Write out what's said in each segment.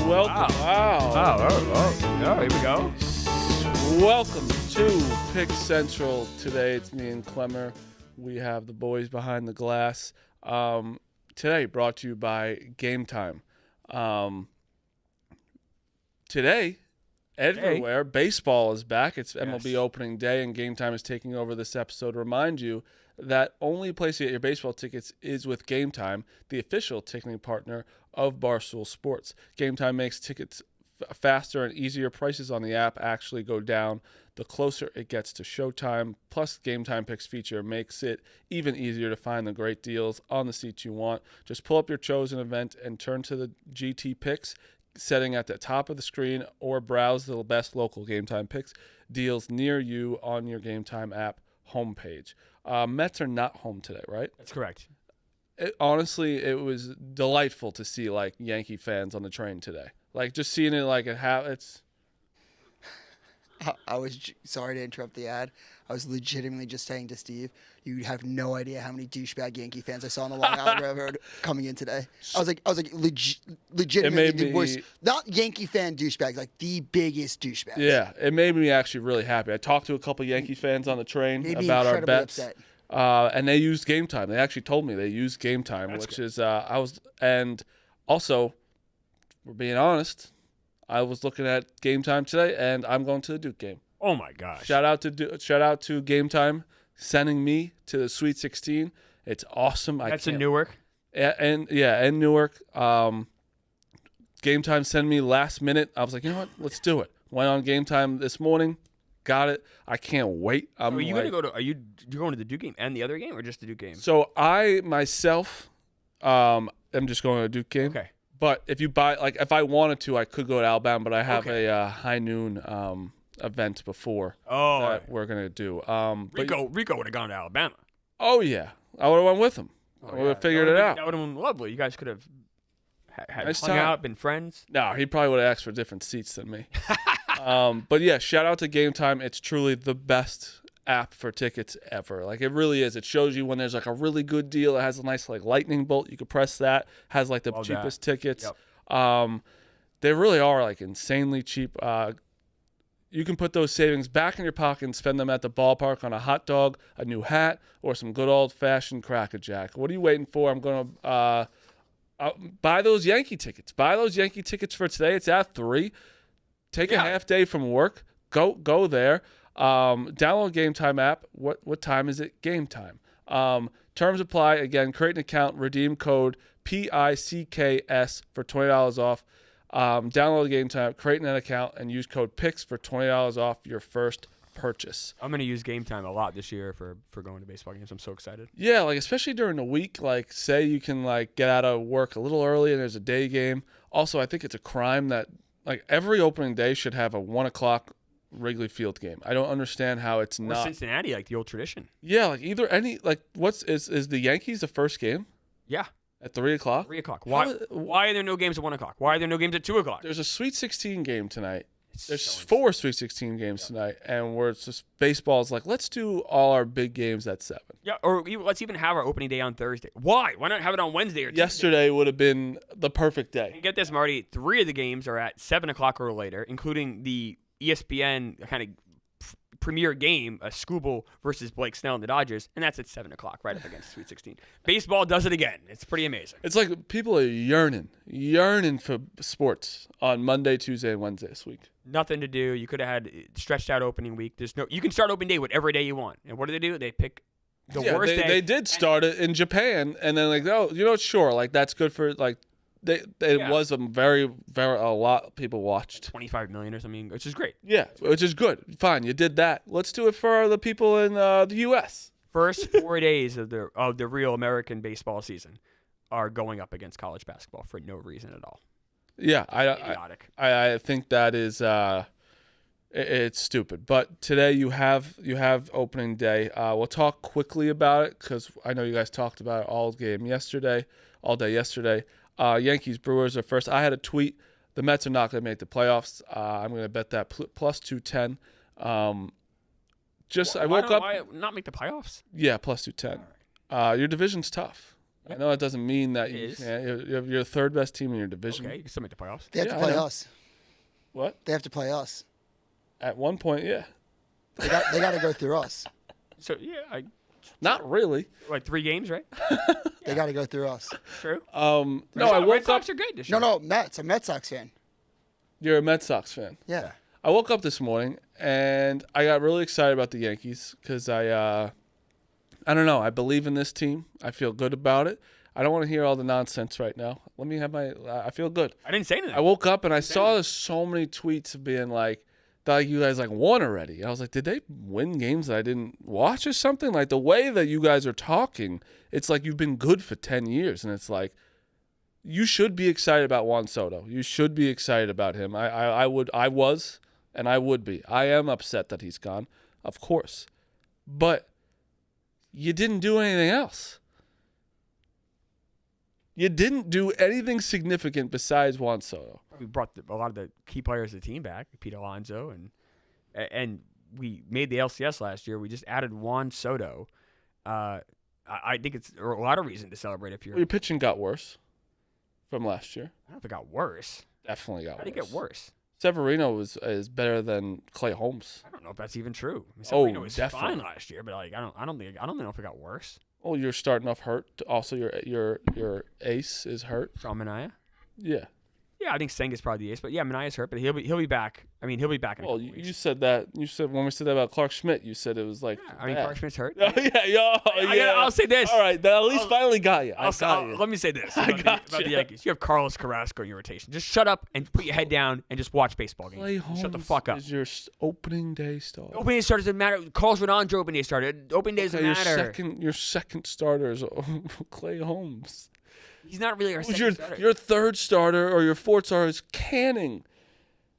Welcome. Wow. Oh, here we go. Welcome to Pick Central. Today it's me and Clemmer. We have the boys behind the glass. Today brought to you by Game Time. Today, everywhere, baseball is back. It's MLB opening day, and Game Time is taking over this episode to remind you that only place to get your baseball tickets is with Game Time, the official ticketing partner of Barstool Sports. Game Time makes tickets faster and easier. Prices on the app actually go down the closer it gets to showtime. Plus, Game Time Picks feature makes it even easier to find the great deals on the seats you want. Just pull up your chosen event and turn to the GT Picks setting at the top of the screen, or browse the best local Game Time Picks deals near you on your Game Time app homepage. Mets are not home today, right? That's correct. Honestly, it was delightful to see like Yankee fans on the train today. Like just seeing it like it's. I was sorry to interrupt the ad. I was legitimately just saying to Steve, you have no idea how many douchebag Yankee fans I saw on the Long Island Railroad coming in today. I was like, legitimately the worst. Not Yankee fan douchebags, like the biggest douchebags. Yeah, it made me actually really happy. I talked to a couple Yankee fans on the train about our bets, and they used Game Time. They actually told me they used Game Time, and also, we're being honest. I was looking at Game Time today, and I'm going to the Duke game. Oh my gosh! Shout out to Game Time sending me to the Sweet 16. It's awesome. That's in Newark. In Newark. Game Time sent me last minute. I was like, you know what? Let's do it. Went on Game Time this morning. Got it. I can't wait. Are you going to the Duke game and the other game, or just the Duke game? So I myself, am just going to the Duke game. Okay. But if you buy, like, if I wanted to, I could go to Alabama, but I have a high noon event before that we're gonna do. Rico would have gone to Alabama. Oh yeah, I would have went with him. I would have figured it out. That would have been lovely. You guys could have nice hung out, been friends. No, he probably would have asked for different seats than me. But yeah, shout out to Game Time. It's truly the best app for tickets ever. Like it really is. It shows you when there's like a really good deal. It has a nice like lightning bolt. You could press that. Has like the cheapest tickets. Yep. They really are like insanely cheap. You can put those savings back in your pocket and spend them at the ballpark on a hot dog, a new hat, or some good old fashioned Cracker Jack. What are you waiting for? I'm gonna buy those Yankee tickets. Buy those Yankee tickets for today. It's at 3. Take a half day from work. Go there. Download Game Time app. What time is it? Game Time. Terms apply. Again, create an account, redeem code PICKS for $20 off. Download Game Time, create an account, and use code PICKS for $20 off your first purchase. I'm going to use Game Time a lot this year for going to baseball games. I'm so excited. Yeah, like especially during the week, like say you can like get out of work a little early and there's a day game. Also, I think it's a crime that like every opening day should have a 1 o'clock Wrigley Field game. I don't understand how it's not. Cincinnati, like the old tradition. Yeah, like either any like is the Yankees the first game? Yeah. At 3 o'clock? 3 o'clock. Why are there no games at 1 o'clock? Why are there no games at 2 o'clock? There's a Sweet 16 game tonight. There's 4 Sweet 16 games tonight, and where it's just baseball's like, let's do all our big games at 7. Yeah, or let's even have our opening day on Thursday. Why? Why not have it on Wednesday or Tuesday? Yesterday would have been the perfect day. And get this, Marty. 3 of the games are at 7 o'clock or later, including the ESPN kind of premier game, a Scooble versus Blake Snell and the Dodgers, and that's at 7 o'clock, right up against Sweet 16. Baseball does it again. It's pretty amazing. It's like people are yearning for sports on Monday, Tuesday, and Wednesday this week. Nothing to do. You could have had stretched out opening week. You can start opening day whatever day you want. And what do? They pick the worst day. They did start it in Japan, and then like, oh, sure, like that's good for like. It was a very, very a lot of people watched. 25 million or something, which is great. Yeah, which is good. Fine, you did that. Let's do it for the people in the U.S. First 4 days of the real American baseball season are going up against college basketball for no reason at all. Yeah, idiotic. I think that is it's stupid. But today you have opening day. We'll talk quickly about it because I know you guys talked about it all day yesterday. Yankees Brewers are first. I had a tweet. The Mets are not going to make the playoffs. I'm going to bet that plus 210. I woke up. Why not make the playoffs? Yeah, plus 210. Your division's tough. I know it doesn't mean that It you is. can't. You're the third best team in your division. Okay, you can still make the playoffs. They have Yeah, to I play know. us. What? They have to play us. At one point, yeah. They got to go through us. So yeah, Not really. like 3 games, right? They got to go through us. True. No, Red I woke up. Sox are good this year. No, Mets. I'm a Met Sox fan. You're a Met Sox fan. Yeah. I woke up this morning and I got really excited about the Yankees because I don't know. I believe in this team. I feel good about it. I don't want to hear all the nonsense right now. Let me have I feel good. I didn't say anything. I woke up and I saw so many tweets of being like, that you guys like won already. I was like, did they win games that I didn't watch or something? Like the way that you guys are talking, it's like you've been good for 10 years. And it's like, you should be excited about Juan Soto. You should be excited about him. I was, and I would be. I am upset that he's gone, of course. But you didn't do anything else. You didn't do anything significant besides Juan Soto. We brought a lot of the key players of the team back, Pete Alonso, and we made the LCS last year. We just added Juan Soto. I think it's a lot of reason to celebrate if you're. Well, your pitching got worse from last year. I don't know if it got worse. Definitely got How worse. did it get worse? Severino is better than Clay Holmes. I don't know if that's even true. I mean, Oh, Severino was definitely. fine last year, but like I don't know if it got worse. Oh, you're starting off hurt. Also, your ace is hurt. Sean Manaea. Yeah. Yeah, I think Senga's probably the ace, but yeah, Manaea's hurt, but he'll be back. I mean, he'll be back in a Well, couple weeks. you said that. You said when we said that about Clark Schmidt, you said it was like. Yeah, I mean, bad. Clark Schmidt's hurt. Oh, yeah. I'll say this. All right, that at least finally got you. Let me say this I about got the you. Yankees. You have Carlos Carrasco in your rotation. Just shut up and put your head down and just watch baseball games. Clay Holmes Shut the fuck up. is your opening day star. Opening day starter doesn't matter. Carlos Rodon's your opening day starter. Opening day doesn't Okay, matter. your second starter is Clay Holmes. He's not really our Who's second starter. your third starter or your fourth starter is Canning.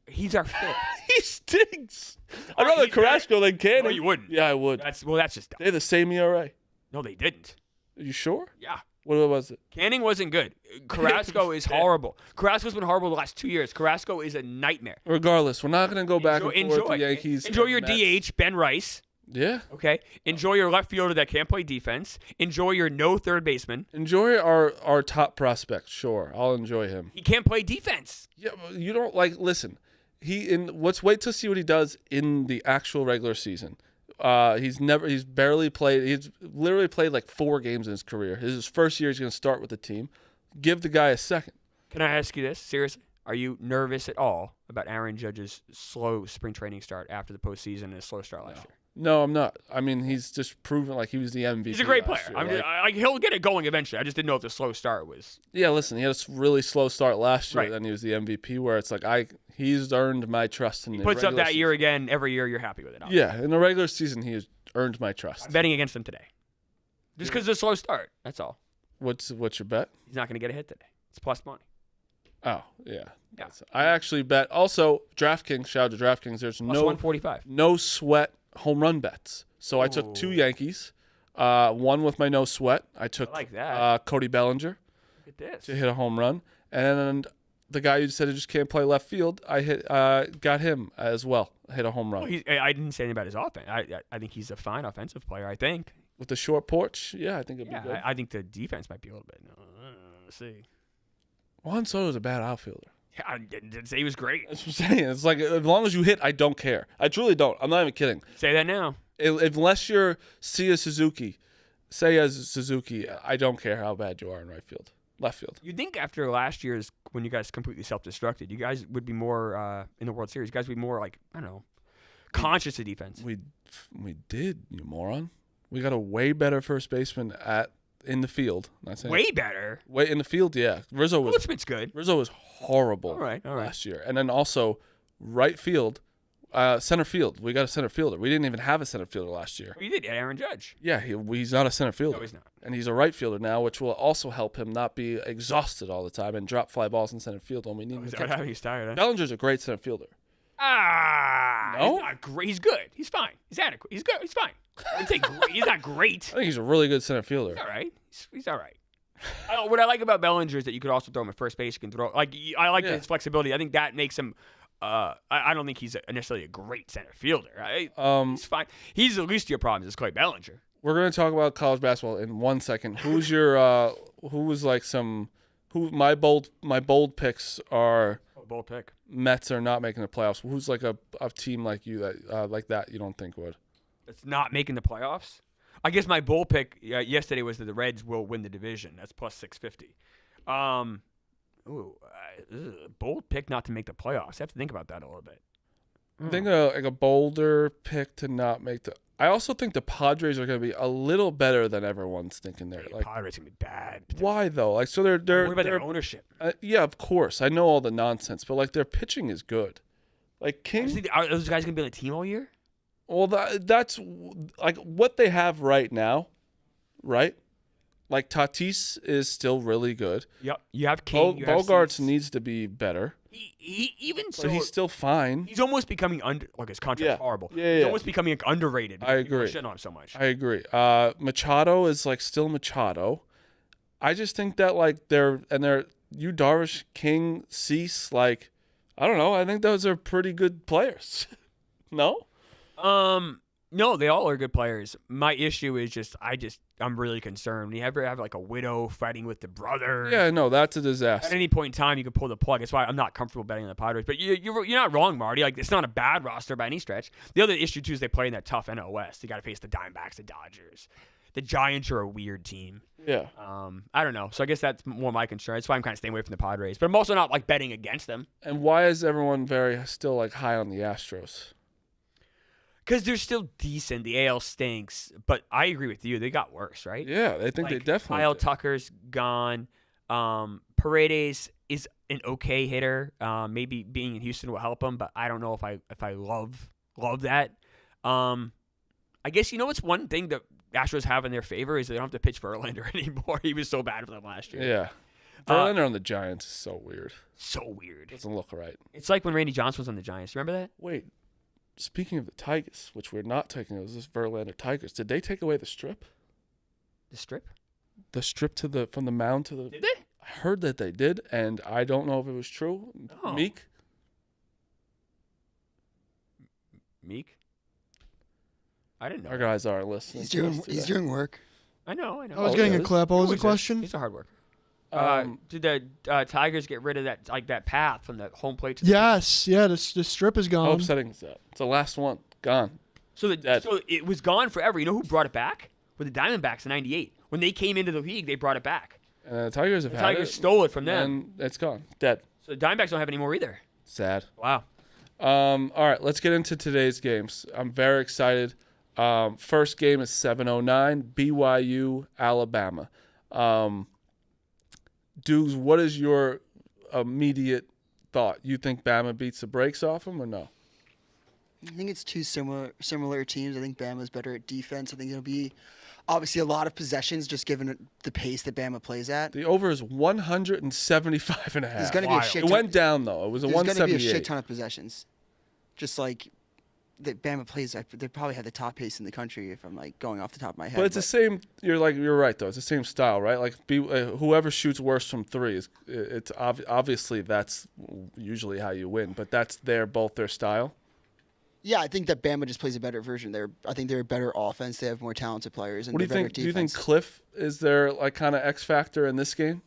He's our fifth. He stinks. I'd rather he's Carrasco than Canning. No, you wouldn't. Yeah, I would. That's just dumb. They have the same ERA. No, they didn't. Are you sure? Yeah. What was it? Canning wasn't good. Carrasco is horrible. Carrasco's been horrible the last 2 years. Carrasco is a nightmare. Regardless, we're not going to go back and forth with the Yankees. Enjoy and your Mets. DH, Ben Rice. Yeah. Okay. Enjoy your left fielder that can't play defense. Enjoy your no third baseman. Enjoy our top prospect. Sure, I'll enjoy him. He can't play defense. Yeah, but you don't listen. Let's wait to see what he does in the actual regular season. He's barely played. He's literally played like 4 games in his career. This is his first year. He's going to start with the team. Give the guy a second. Can I ask you this? Seriously? Are you nervous at all about Aaron Judge's slow spring training start after the postseason and a slow start last year? No, I'm not. I mean, he's just proven like he was the MVP. He's a great last player. year. He'll get it going eventually. I just didn't know if the slow start was. Yeah, listen, he had a really slow start last year. Right. Then he was the MVP. Where it's like he's earned my trust in the Puts up regular that year season. again every year. You're happy with it. Yeah, in the regular season, he has earned my trust. I'm betting against him today. Just because of the slow start. That's all. What's your bet? He's not going to get a hit today. It's plus money. Oh, yeah. Yeah. I actually bet. Also, DraftKings, shout out to DraftKings. There's Plus 145. no sweat home run bets. So I took 2 Yankees, one with my no sweat. I took like that. Cody Bellinger Look at this. to hit a home run. And the guy who said he just can't play left field, I got him as well. Hit a home run. I didn't say anything about his offense. I think he's a fine offensive player, I think. With the short porch, yeah, I think it'd be good. I think the defense might be a little bit. Let's see. Juan Soto's a bad outfielder. Yeah, I didn't say he was great. That's what I'm saying. It's like as long as you hit, I don't care. I truly don't. I'm not even kidding. Say that now. Unless you're Seiya Suzuki, I don't care how bad you are in left field. You'd think after last year's, when you guys completely self-destructed, you guys would be more in the World Series. You guys would be more like, I don't know, conscious of defense. We did, you moron. We got a way better first baseman in the field. Not saying Way better. way in the field. Yeah, Rizzo Goldschmidt's good. was horrible. All right. Last year, and then also right field, center field. We got a center fielder. We didn't even have a center fielder last year. Well, you did, Aaron Judge. Yeah, he's not a center fielder. No, he's not. And he's a right fielder now, which will also help him not be exhausted all the time and drop fly balls in center field when we need him He's to catch. he's tired, huh? Bellinger's a great center fielder. No? No? He's not great. He's good. He's fine. He's adequate. He's good. He's fine. I wouldn't say great. He's not great. I think he's a really good center fielder. He's all right. He's all right. What I like about Bellinger is that you could also throw him at first base. You can throw I like his flexibility. I think that makes him. I don't think he's necessarily a great center fielder. Right? He's fine. He's the least of your problems is Clay Bellinger. We're going to talk about college basketball in 1 second. Who's your who was like who my bold picks are. Bold pick. Mets are not making the playoffs. Who's like a team like you that like that you don't think would? It's not making the playoffs. I guess my bold pick yesterday was that the Reds will win the division. That's plus 650. This is a bold pick not to make the playoffs. I have to think about that a little bit. I think like a bolder pick to not make the. I also think the Padres are going to be a little better than everyone's thinking. They're like Padres are going to be bad. Why though? Like so they're what about their ownership? Yeah, of course. I know all the nonsense, but like their pitching is good. Like King. Are those guys going to be on the team all year? Well, that's like what they have right now, right? Like Tatis is still really good. Yep. You have King. Bogarts needs to be better. Even so, but he's still fine. He's almost becoming like his contract's horrible. Yeah, he's almost becoming like, underrated. I agree. Shitting on him so much. I agree. Machado is like still Machado. I just think that like they're Yu Darvish, King, Cease, like I don't know. I think those are pretty good players. No. No, they all are good players. My issue is I'm really concerned. You ever have like a widow fighting with the brother? Yeah, no, that's a disaster. At any point in time, you can pull the plug. That's why I'm not comfortable betting on the Padres. But you're not wrong, Marty. Like it's not a bad roster by any stretch. The other issue too is they play in that tough NL West. You got to face the Diamondbacks, the Dodgers. The Giants are a weird team. Yeah. I don't know. So I guess that's more my concern. That's why I'm kind of staying away from the Padres. But I'm also not like betting against them. And why is everyone still like high on the Astros? Because they're still decent. The AL stinks. But I agree with you. They got worse, right? Yeah, I think they definitely Kyle did. Tucker's gone. Paredes is an okay hitter. Maybe being in Houston will help him, but I don't know if I love that. I guess you know what's one thing that Astros have in their favor is they don't have to pitch Verlander anymore. He was so bad for them last year. Yeah. Verlander on the Giants is so weird. So weird. Doesn't look right. It's like when Randy Johnson was on the Giants. Remember that? Wait. Speaking of the Tigers, which we're not taking, it was this Verlander Tigers. Did they take away the strip? The strip? The strip from the mound to the. Did they? I heard that they did, and I don't know if it was true. Oh. Meek. I didn't know. Our guys are listening. He's doing work. I know. I was getting a clip. What was the question? He's a hard worker. Did the Tigers get rid of that path from the home plate to the Yes. Yeah, the strip is gone. How upsetting is that? It's the last one. Gone. So it was gone forever. You know who brought it back? With the Diamondbacks in '98. When they came into the league, they brought it back. The Tigers have The had Tigers it. stole it from them. And it's gone. Dead. So the Diamondbacks don't have any more either. Sad. Wow. All right, let's get into today's games. I'm very excited. First game is 7:09, BYU, Alabama. Dukes, what is your immediate thought? You think Bama beats the brakes off them or no? I think it's two similar teams. I think Bama's better at defense. I think it'll be obviously a lot of possessions just given the pace that Bama plays at. The over is 175 and a half. There's going to be a shit It went down, though. It was a 178. There's going to be a shit ton of possessions. Just like that Bama plays, they probably have the top pace in the country if I'm like going off the top of my head. But it's the same. You're right, though. It's the same style, right? Like whoever shoots worse from three it's obviously that's usually how you win. But that's both their style. Yeah, I think that Bama just plays a better version. I think they're a better offense. They have more talented players. And What do you think? Defense. Do you think Cliff is their like kind of X factor in this game?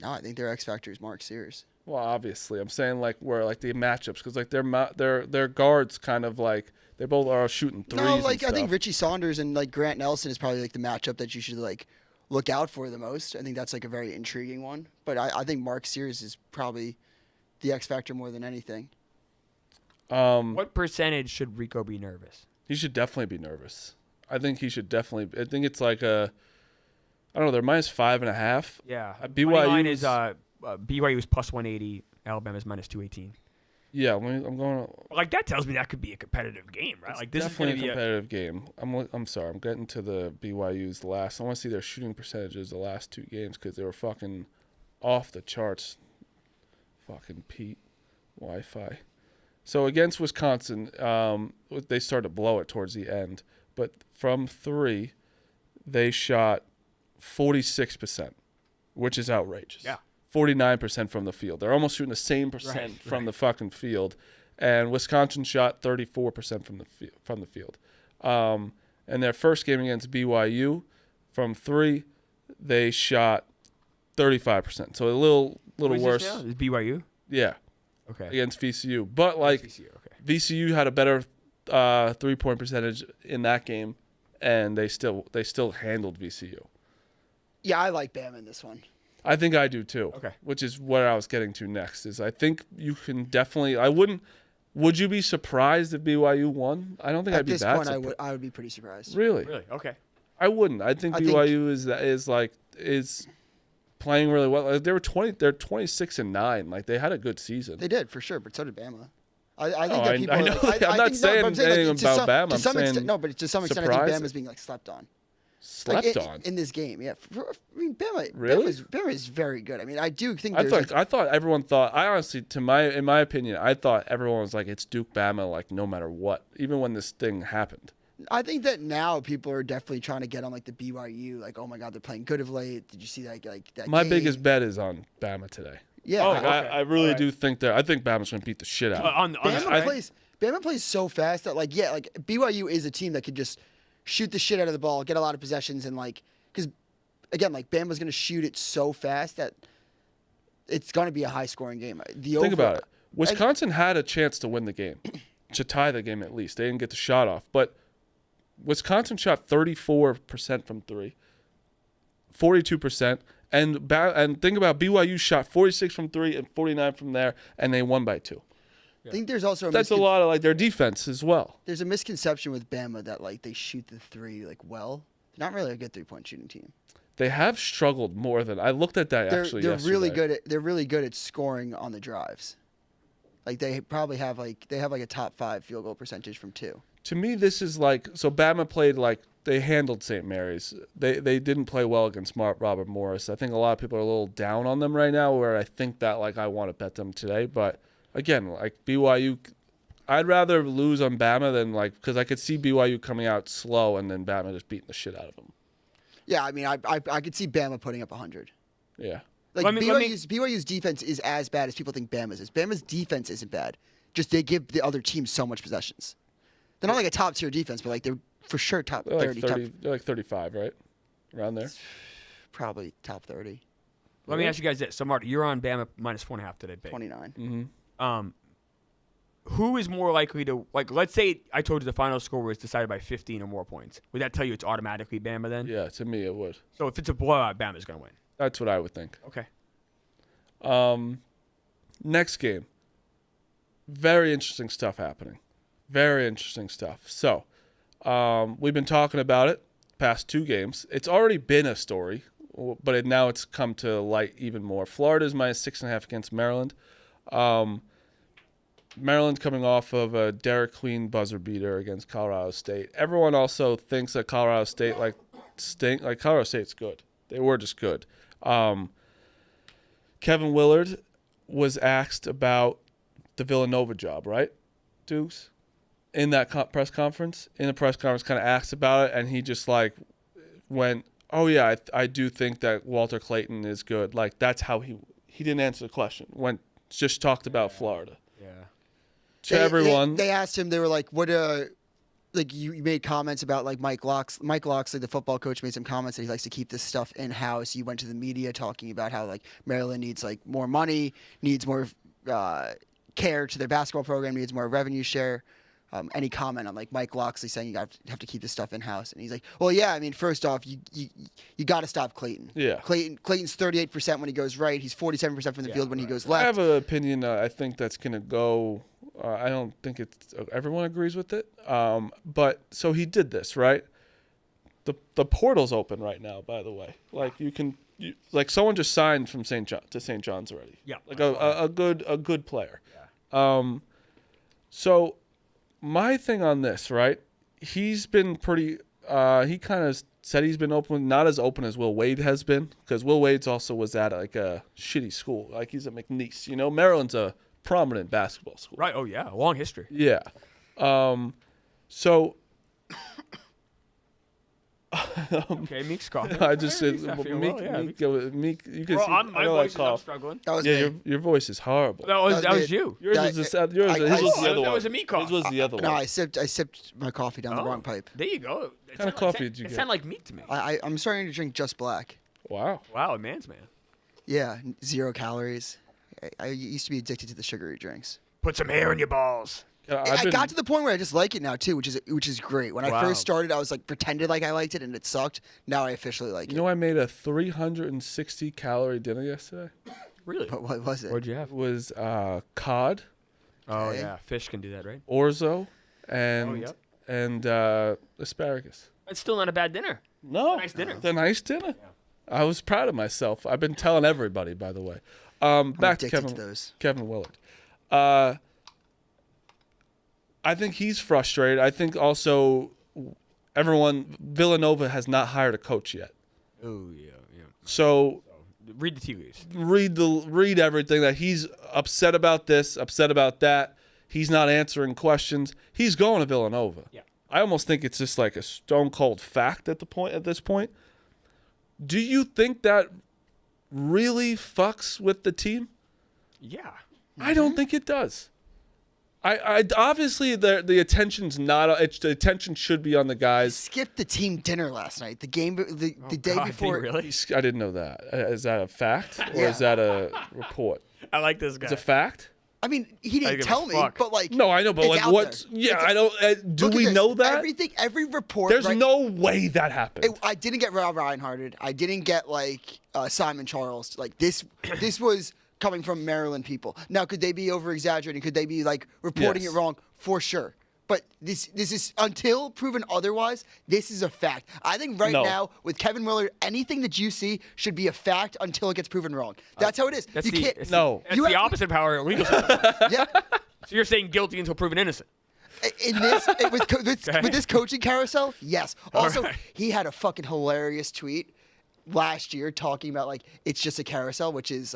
No, I think their X factor is Mark Sears. Well, obviously, I'm saying like where like the matchups because like their guards kind of like they both are shooting threes. No, like and I think stuff. Richie Saunders and like Grant Nelson is probably like the matchup that you should like look out for the most. I think that's like a very intriguing one. But I think Mark Sears is probably the X factor more than anything. What percentage should Rico be nervous? He should definitely be nervous. I think he should definitely. I think it's like I don't know. They're minus 5.5. Yeah. BYU Money line is BYU is plus 180. Alabama's minus 218. Yeah, I'm going. Like that tells me that could be a competitive game, right? Like this is going Definitely to a be competitive game. I'm sorry. I'm getting to the BYU's last. I want to see their shooting percentages the last two games because they were fucking off the charts. Fucking Pete, Wi-Fi. So against Wisconsin, they started to blow it towards the end, but from three, they shot 46%, which is outrageous. Yeah. 49% from the field. They're almost shooting the same percent from the fucking field. And Wisconsin shot 34% from the field. And their first game against BYU, from three, they shot 35%. So a little Who is worse. this now? Is BYU? Yeah, Okay. against VCU. But like VCU, okay. VCU had a better 3-point percentage in that game, and they still handled VCU. Yeah, I like Bama in this one. I think I do too. Okay. Which is what I was getting to next. Is I think you can definitely. I wouldn't. Would you be surprised if BYU won? I don't think I'd be that At this surprised. point, I would be pretty surprised. Really? Really? Okay. I wouldn't. I think BYU is playing really well. Like, they're 26-9. Like they had a good season. They did for sure, but so did Bama. I think Oh, that people. I are, know. like, I'm not saying anything to about Bama. To I'm some saying extent, no, but to some extent, I think surprising. Bama's being like slept on. Slept on. In this game. Yeah, I mean, Bama. Really? Bama is very good. I mean, I do think. I thought everyone thought. I honestly, in my opinion, I thought everyone was like, it's Duke Bama, like no matter what, even when this thing happened. I think that now people are definitely trying to get on like the BYU, like, oh my God, they're playing good of late. Did you see that? Like that. My game? biggest bet is on Bama today. Yeah. Oh, Like, okay. I really Alright. do think that. I think Bama's going to beat the shit out of them. Bama plays so fast that like BYU is a team that could just shoot the shit out of the ball, get a lot of possessions, and like because again like Bama's going to shoot it so fast that it's going to be a high scoring game. Think about it. Wisconsin had a chance to win the game, to tie the game at least. They didn't get the shot off, but Wisconsin shot 34% from three, 42%, and think about BYU shot 46 from three and 49 from there, and they won by 2. I think there's also That's a lot of like their defense as well. There's a misconception with Bama that like they shoot the three like well. They're not really a good 3-point shooting team. They have struggled more than I looked at that actually. They're yesterday. really good at scoring on the drives. Like they probably have a top 5 field goal percentage from 2. To me, this is like so. Bama played like they handled St. Mary's. They didn't play well against Robert Morris. I think a lot of people are a little down on them right now. Where I think that like I want to bet them today, but again, like BYU, I'd rather lose on Bama than like because I could see BYU coming out slow and then Bama just beating the shit out of them. Yeah, I mean, I could see Bama putting up 100. Yeah. Like Let me- BYU's defense is as bad as people think Bama's is. Bama's defense isn't bad. Just they give the other team so much possessions. They're not like a top tier defense, but like they're for sure top They're 30. like 30. They're like 35, right? Around there. Probably top 30. Let me ask you guys this. So, Marty, you're on Bama minus 4.5 today, big. 29. Mm-hmm. Who is more likely to, like, let's say I told you the final score was decided by 15 or more points. Would that tell you it's automatically Bama then? Yeah, to me it would. So if it's a blowout, Bama's going to win. That's what I would think. Okay. Next game. Very interesting stuff happening. Very interesting stuff. So, we've been talking about it past 2 games. It's already been a story, but now it's come to light even more. Florida's minus 6.5 against Maryland. Maryland coming off of a Derek Queen buzzer beater against Colorado State. Everyone also thinks that Colorado State Colorado State's good. They were just good. Kevin Willard was asked about the Villanova job, right, Dukes? In that press conference, kind of asked about it, and he just like went, "Oh yeah, I do think that Walter Clayton is good." Like that's how he didn't answer the question. Just talked about Florida. Yeah. To everyone, They asked him. They were like, "What? Like you made comments about like Mike Loxley, the football coach, made some comments that he likes to keep this stuff in house. You went to the media talking about how like Maryland needs like more money, needs more care to their basketball program, needs more revenue share." Any comment on like Mike Loxley saying you have to keep this stuff in house, and he's like, "Well, yeah. I mean, first off, you got to stop Clayton. Yeah. Clayton's 38% when he goes right. He's 47% from the field when he goes I left. have an opinion. I think that's gonna go. I don't think everyone agrees with it. But so he did this, right? The portal's open right now. By the way, like like someone just signed from St. John's already. Yeah. Like a good player. Yeah. So my thing on this, right? He's been pretty. He kind of said he's been open, not as open as Will Wade has been, because Will Wade's also was at like a shitty school. Like he's at McNeese. You know, Maryland's a prominent basketball school. Right. Oh, yeah. A long history. Yeah. So. Okay, Meek's coughing. I just said, He's not feeling Meek, well, yeah, Meek, you can Bro, see. my I know I voice is cough. struggling. That was Yeah, me. your voice is horrible. That was me. you. Yours Yeah, was his was the other one. That was a Meek cough. His was the other No, one. I sipped my coffee down the wrong pipe. There you go. What kind of coffee did you It get? sounded like Meek to me. I'm starting to drink just black. Wow. Wow, a man's man. Yeah, 0 calories. I used to be addicted to the sugary drinks. Put some hair in your balls. I got to the point where I just like it now too, which is great. When I first started, I was like pretended like I liked it and it sucked. Now I officially like it. You know, I made a 360 calorie dinner yesterday. Really? But what was it? What'd you have? It was cod, Oh yeah, fish can do that, right? orzo, and yep. and asparagus. It's still not a bad dinner. No, Nice dinner. It's a nice dinner. I was proud of myself. I've been telling everybody, by the way. Back to addicted to those. Kevin Willard. I think he's frustrated. I think also Villanova has not hired a coach yet. Oh yeah. So Read the tea leaves. read everything that he's upset about this, upset about that. He's not answering questions. He's going to Villanova. Yeah. I almost think it's just like a stone cold fact at this point. Do you think that really fucks with the team? Yeah. I don't think it does. I obviously the attention's not. The attention should be on the guys. Skipped the team dinner last night. The game, the day God, before. did he really? I didn't know that. Is that a fact or Yeah. is that a report? I like this guy. It's a fact. I mean, he give didn't a tell me, fuck. but like. No, I know, but it's like out what? there. Yeah, It's- I don't. Do Look at we this. know that? Every report. There's right, no way that happened. I didn't get Rob Reinhardted. I didn't get like Simon Charles. Like this was coming from Maryland people. Now, could they be over exaggerating? Could they be like reporting Yes. it wrong? For sure. But this is until proven otherwise. This is a fact. I think right No. now with Kevin Willard, anything that you see should be a fact until it gets proven wrong. That's how it is. That's You the, can't. it's No. That's You the have- opposite power of legal system. Yeah. So you're saying guilty until proven innocent. In this, with this coaching carousel, yes. Also, right. he had a fucking hilarious tweet last year talking about like it's just a carousel, which is.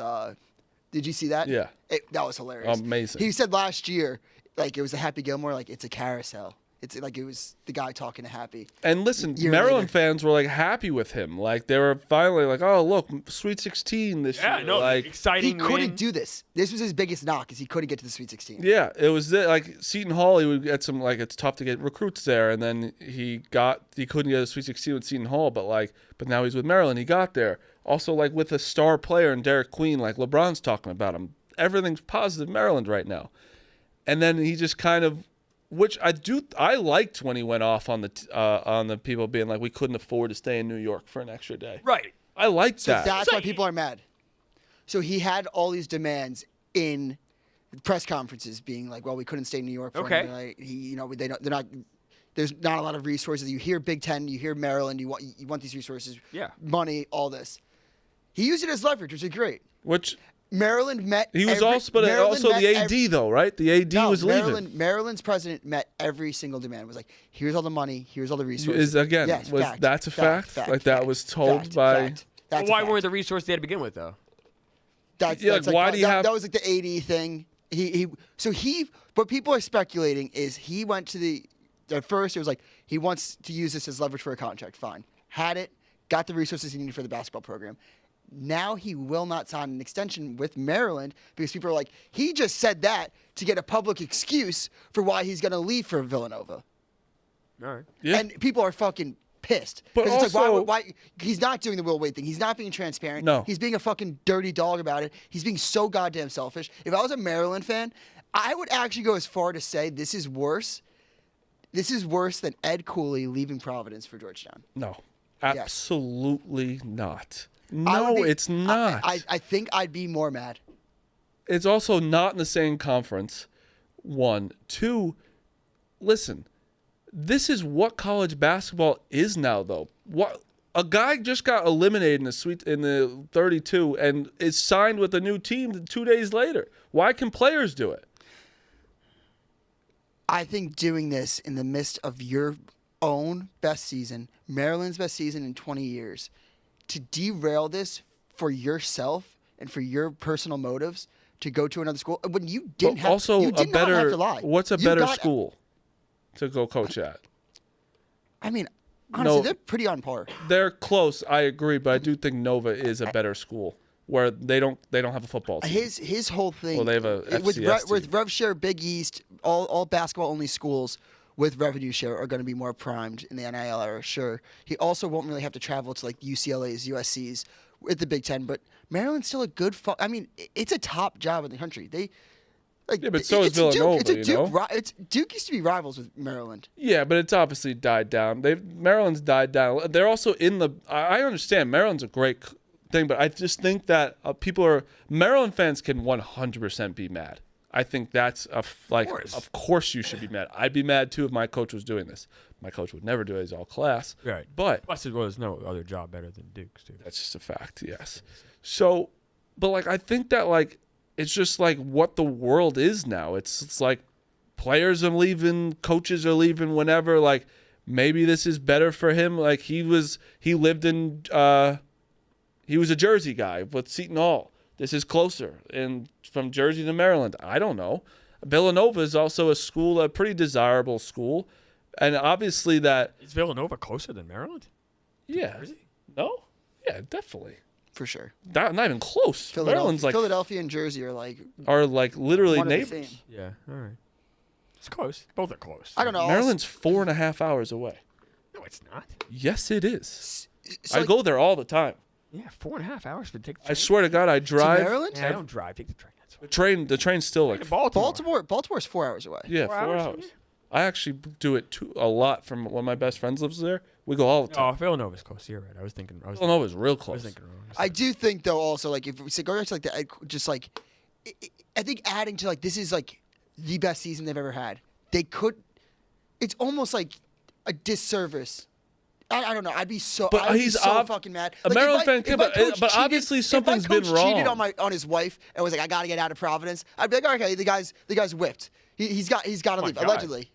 Did you see that? Yeah. That was hilarious. Amazing. He said last year, like it was a Happy Gilmore, like it's a carousel. It's like it was the guy talking to Happy. And listen, Year Maryland later. fans were like happy with him. Like they were finally like, oh look, Sweet 16 this Yeah, year. no, Like He exciting. couldn't win. do this. This was his biggest knock, is he couldn't get to the Sweet 16. yeah, it was like Seton Hall. He would get some like it's tough to get recruits there, and then he couldn't get a Sweet 16 with Seton Hall, but now he's with Maryland. He got there. Also like with a star player in Derek Queen, like LeBron's talking about him. Everything's positive Maryland right now, and then he just kind of. Which I liked when he went off on the people being like we couldn't afford to stay in New York for an extra day. Right. I liked So that. that's why people are mad. So he had all these demands in press conferences, being like, "Well, we couldn't stay in New York for Okay. another night." They're not. There's not a lot of resources. You hear Big Ten, you hear Maryland. You want these resources, Yeah. money, all this. He used it as leverage, which is great. Which Maryland met. he was Maryland also met the AD though, right? The AD was leaving. Maryland's president met every single demand. Was like, here's all the money, here's all the resources. Yes, that's a fact? Like, that was told by- That's Well, why a fact. we're the resource they had to begin with, though? That's Yeah, like, why do you that, have- that was like the AD thing. What people are speculating is he went to at first it was like he wants to use this as leverage for a contract. Fine. Had it, got the resources he needed for the basketball program. Now he will not sign an extension with Maryland because people are like, he just said that to get a public excuse for why he's going to leave for Villanova. All right. Yeah. And people are fucking pissed. But 'Cause it's also- like, why he's not doing the Will Wade thing. He's not being transparent. No. He's being a fucking dirty dog about it. He's being so goddamn selfish. If I was a Maryland fan, I would actually go as far to say this is worse. This is worse than Ed Cooley leaving Providence for Georgetown. No, absolutely not. I No, would be- it's not. I think I'd be more mad. It's also not in the same conference. 1, 2. Listen, this is what college basketball is now, though. What a guy just got eliminated in the 32 and is signed with a new team 2 days later. Why can players do it? I think doing this in the midst of your own best season, Maryland's best season in 20 years, to derail this for yourself and for your personal motives to go to another school when you didn't But have also you a did not have better. to lie. What's a You better got- school to go coach at? I mean, honestly, No. they're pretty on par. They're close. I agree, but I do think Nova is a better school where they don't have a football team. His whole thing Well, they have a with FCS with team. RevShare, Big East, all basketball only schools with revenue share are going to be more primed in the NIL era. Sure, he also won't really have to travel to like UCLA's, USC's with the Big Ten, but Maryland's still a good. I mean, it's a top job in the country. They. Like, yeah, but so is Villanova. Duke used to be rivals with Maryland. Yeah, but it's obviously died down. Maryland's died down. They're also in the. I understand Maryland's a great thing, but I just think that Maryland fans can 100% be mad. I think that's of course you should be mad. I'd be mad too if my coach was doing this. My coach would never do it. He's all class. Right. But plus, there's no other job better than Duke's too. That's just a fact. Yes. So, but like I think that like. It's just like what the world is now. It's like players are leaving, coaches are leaving whenever. Like maybe this is better for him. Like he was a Jersey guy with Seton Hall. This is closer and from Jersey to Maryland. I don't know. Villanova is also a pretty desirable school. And obviously that. Is Villanova closer than Maryland? Yeah. Jersey? No? Yeah, definitely. For sure. Not even close. Maryland's like Philadelphia and Jersey are like literally one neighbors. of the same. Yeah, all right. It's close. Both are close. I don't know. Maryland's 4.5 hours away. No, it's not. Yes, it is. So I go there all the time. Yeah, 4.5 hours to take the train. I swear to God, I drive. Maryland? Yeah, I don't drive. Take the train. That's The train's still like Baltimore's 4 hours away. yeah, 4 hours. I actually do it a lot from one of my best friends lives there. We go all the time. Oh, Villanova's close. You're right. I was thinking. Villanova's real I close. was thinking wrong. I do think though also like if we say go back to like just like I think adding to like this is like the best season they've ever had. They could. It's almost like a disservice. I don't know. I'd be so. But I'd be he's so fucking mad. A Like, Maryland if my- fan, if my coach but cheated- obviously something's if my been coach cheated wrong. on his wife and was like, I gotta get out of Providence. I'd be like, okay, the guy's whipped. He's got to leave. God. Allegedly.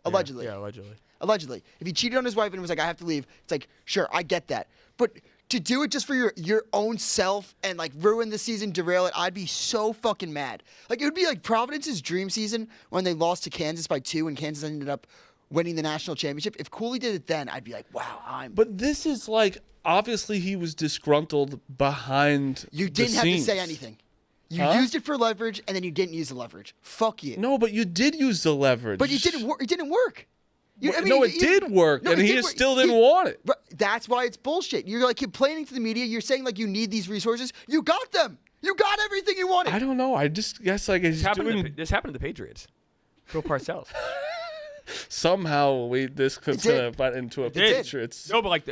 Yeah, allegedly. Allegedly. If he cheated on his wife and was like, I have to leave, it's like, sure, I get that. But to do it just for your own self and like ruin the season, derail it, I'd be so fucking mad. Like it would be like Providence's dream season when they lost to Kansas by 2 and Kansas ended up winning the national championship. If Cooley did it then, I'd be like, wow, But this is like obviously he was disgruntled behind. You didn't have to say anything. You used it for leverage, and then you didn't use the leverage. Fuck you. No, but you did use the leverage. But it didn't work. It did work, and he still didn't want it. But that's why it's bullshit. You're like complaining to the media. You're saying like you need these resources. You got them. You got everything you wanted. I don't know. I just guess like This happened to the Patriots. Bill Parcells. somehow this could butt into a Patriots. No, but like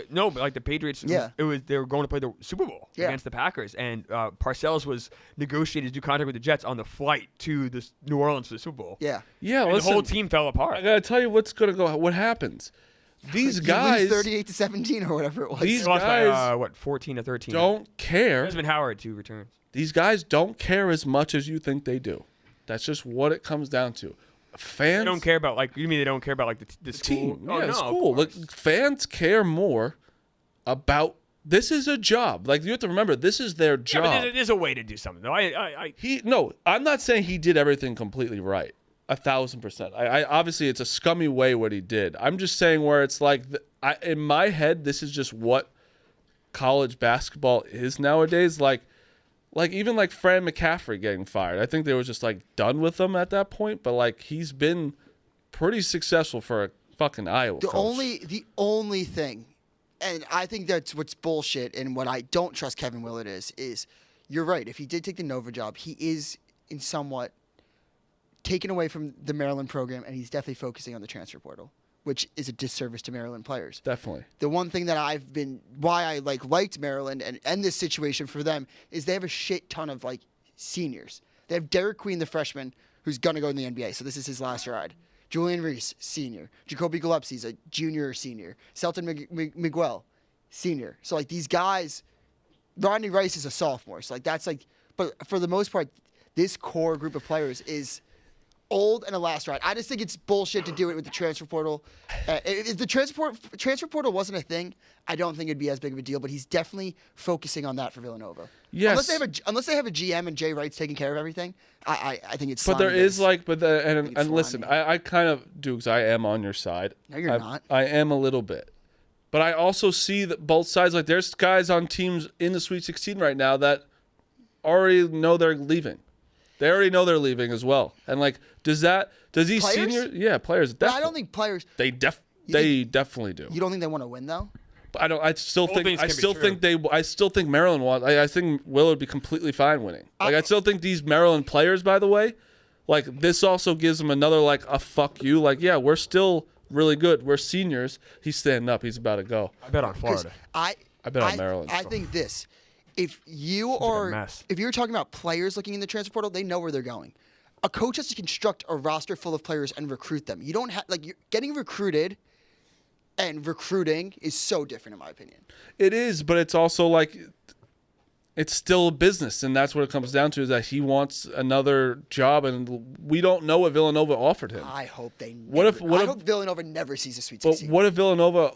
the Patriots. Yeah. They were going to play the Super Bowl against the Packers, and Parcells was negotiated to do contract with the Jets on the flight to New Orleans for the Super Bowl. Yeah. Yeah, And the whole team fell apart. I gotta tell you what happens. These guys, 38-17 or whatever it was. These They lost guys by 14 to 13. don't care. Desmond Howard 2 returns. These guys don't care as much as you think they do. That's just what it comes down to. Fans They don't care about like you mean they don't care about like the school? team. Oh, Yeah, no, school. of Like course. fans care more about. This is a job. Like you have to remember, this is their Yeah, job. but there's a way to do something though. I'm not saying he did everything completely right. 1,000%. I obviously it's a scummy way what he did. I'm just saying where it's like in my head, this is just what college basketball is nowadays. Like even like Fran McCaffrey getting fired. I think they were just like done with him at that point. But like he's been pretty successful for a fucking Iowa coach. The only thing, and I think that's what's bullshit, and what I don't trust Kevin Willard is you're right. If he did take the Nova job, he is in somewhat taken away from the Maryland program, and he's definitely focusing on the transfer portal, which is a disservice to Maryland players. Definitely. The one thing that why I liked Maryland and this situation for them is they have a shit ton of like seniors. They have Derek Queen, the freshman, who's gonna go in the NBA, so this is his last ride. Julian Reese, senior. Jacoby Gillespie's a junior or senior. Selton Miguel, senior. So like these guys, Rodney Rice is a sophomore. So like that's like, but for the most part, this core group of players is old and a last ride. I just think it's bullshit to do it with the transfer portal. If the transfer portal wasn't a thing, I don't think it'd be as big of a deal. But he's definitely focusing on that for Villanova. Yes. Unless they have a GM and Jay Wright's taking care of everything, I think it's. But there is slimy. and listen, I kind of do because I am on your side. No, you're not. I am a little bit. But I also see that both sides, like there's guys on teams in the Sweet 16 right now that already know they're leaving. They already know they're leaving as well. And like, does these Players? seniors? Yeah, players. But I don't think players. They definitely do. You don't think they want to win though? But I still Both think things I can be still true. think I still think Maryland wants. I think Willard would be completely fine winning. Like I still think these Maryland players, by the way, like this also gives them another like a fuck you. Like yeah, we're still really good. We're seniors. He's standing up. He's about to go. I bet on Florida. I bet on Maryland. I think this. If you like a are, mess. if you're talking about players looking in the transfer portal, they know where they're going. A coach has to construct a roster full of players and recruit them. You don't have like you're getting recruited, and recruiting is so different in my opinion. It is, but it's also like it's still a business, and that's what it comes down to. Is that he wants another job, and we don't know what Villanova offered him. I hope they. What if Villanova never sees a Sweet But 16? what if Villanova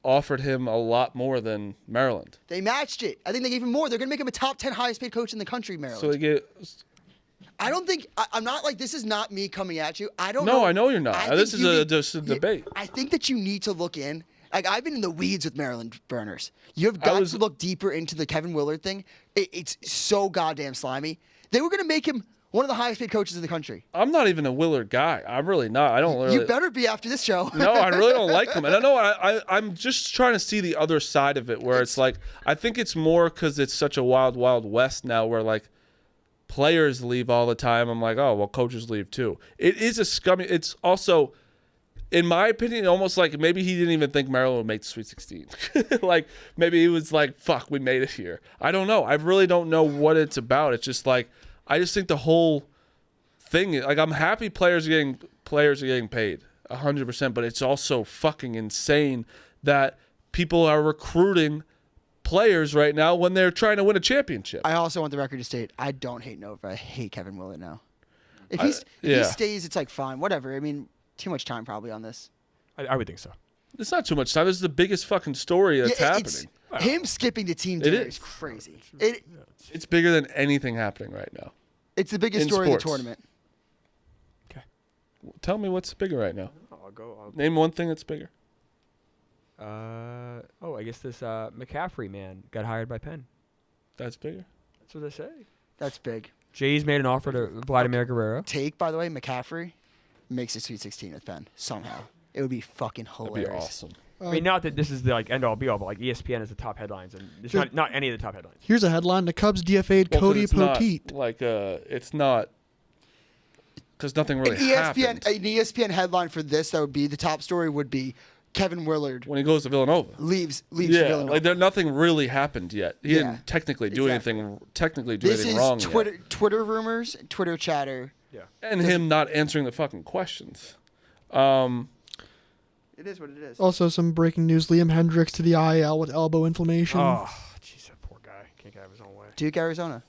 offered him a lot more than Maryland? They matched it. I think they gave him more. They're gonna make him a top 10 highest paid coach in the country, Maryland. So they get. I don't think I'm not like this is not me coming at you. I don't know. No, I know you're not. I This think is you just a debate. I think that you need to look in. Like I've been in the weeds with Maryland burners. You have got to look deeper into the Kevin Willard thing. It's so goddamn slimy. They were gonna make him one of the highest paid coaches in the country. I'm not even a Willard guy. I'm really not. I don't really. You better be after this show. No, I really don't like him. And I know I'm just trying to see the other side of it where it's like, I think it's more because it's such a wild, wild west now where like players leave all the time. I'm like, oh, well, coaches leave too. It is a scummy. It's also, in my opinion, almost like maybe he didn't even think Maryland would make the Sweet 16. Like maybe he was like, fuck, we made it here. I don't know. I really don't know what it's about. It's just like, I just think the whole thing, like I'm happy players are getting paid 100%, but it's also fucking insane that people are recruiting players right now when they're trying to win a championship. I also want the record to state I don't hate Nova. I hate Kevin Willard now. If Yeah. he stays, it's like fine, whatever. I mean, too much time probably on this. I would think so. It's not too much time. This is the biggest fucking story that's It's- happening. Him skipping to Team Dinner is crazy. It's bigger than anything happening right now. It's the biggest In story sports. of the tournament. Okay. Tell me what's bigger right now. I'll go. Name one thing that's bigger. I guess this McCaffrey man got hired by Penn. That's bigger. That's what they say. That's big. Jays made an offer to Vladimir Guerrero. Take, by the way, McCaffrey makes a Sweet 16 with Penn somehow. It would be fucking That'd hilarious. be awesome. I mean, not that this is the like end all be all, but like ESPN is the top headlines, and it's not any of the top headlines. Here's a headline: the Cubs DFA'd Well, 'cause Cody it's not, Poteet. like it's not because nothing really An happened ESPN headline for this that would be the top story would be Kevin Willard when he goes to Villanova. leaves Yeah, Villanova. like nothing really happened yet. He Yeah, didn't technically do exactly. anything. Technically, do This anything is wrong Twitter rumors, Twitter chatter. Yeah. yet. And him not answering the fucking questions. It is what it is. Also, some breaking news: Liam Hendricks to the IL with elbow inflammation. Oh, jeez, that poor guy can't get out of his own way. Duke, Arizona.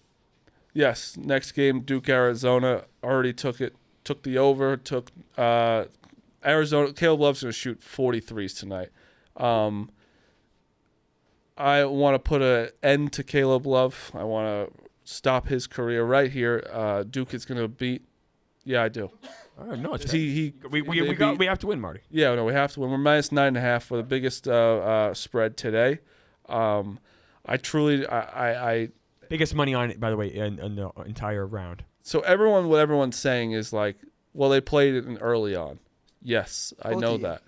Yes, next game, Duke, Arizona already took the over. Took Arizona. Caleb Love's gonna shoot 43s tonight. I want to put an end to Caleb Love. I want to stop his career right here. Duke is gonna beat. Yeah, I do. No, it's We have to win, Marty. Yeah, no, we have to win. We're minus 9.5 for the biggest spread today. I truly, Biggest money on it, by the way, in the entire round. so what everyone's saying is like, well, they played it in early on. Yes, I Both know of you. that.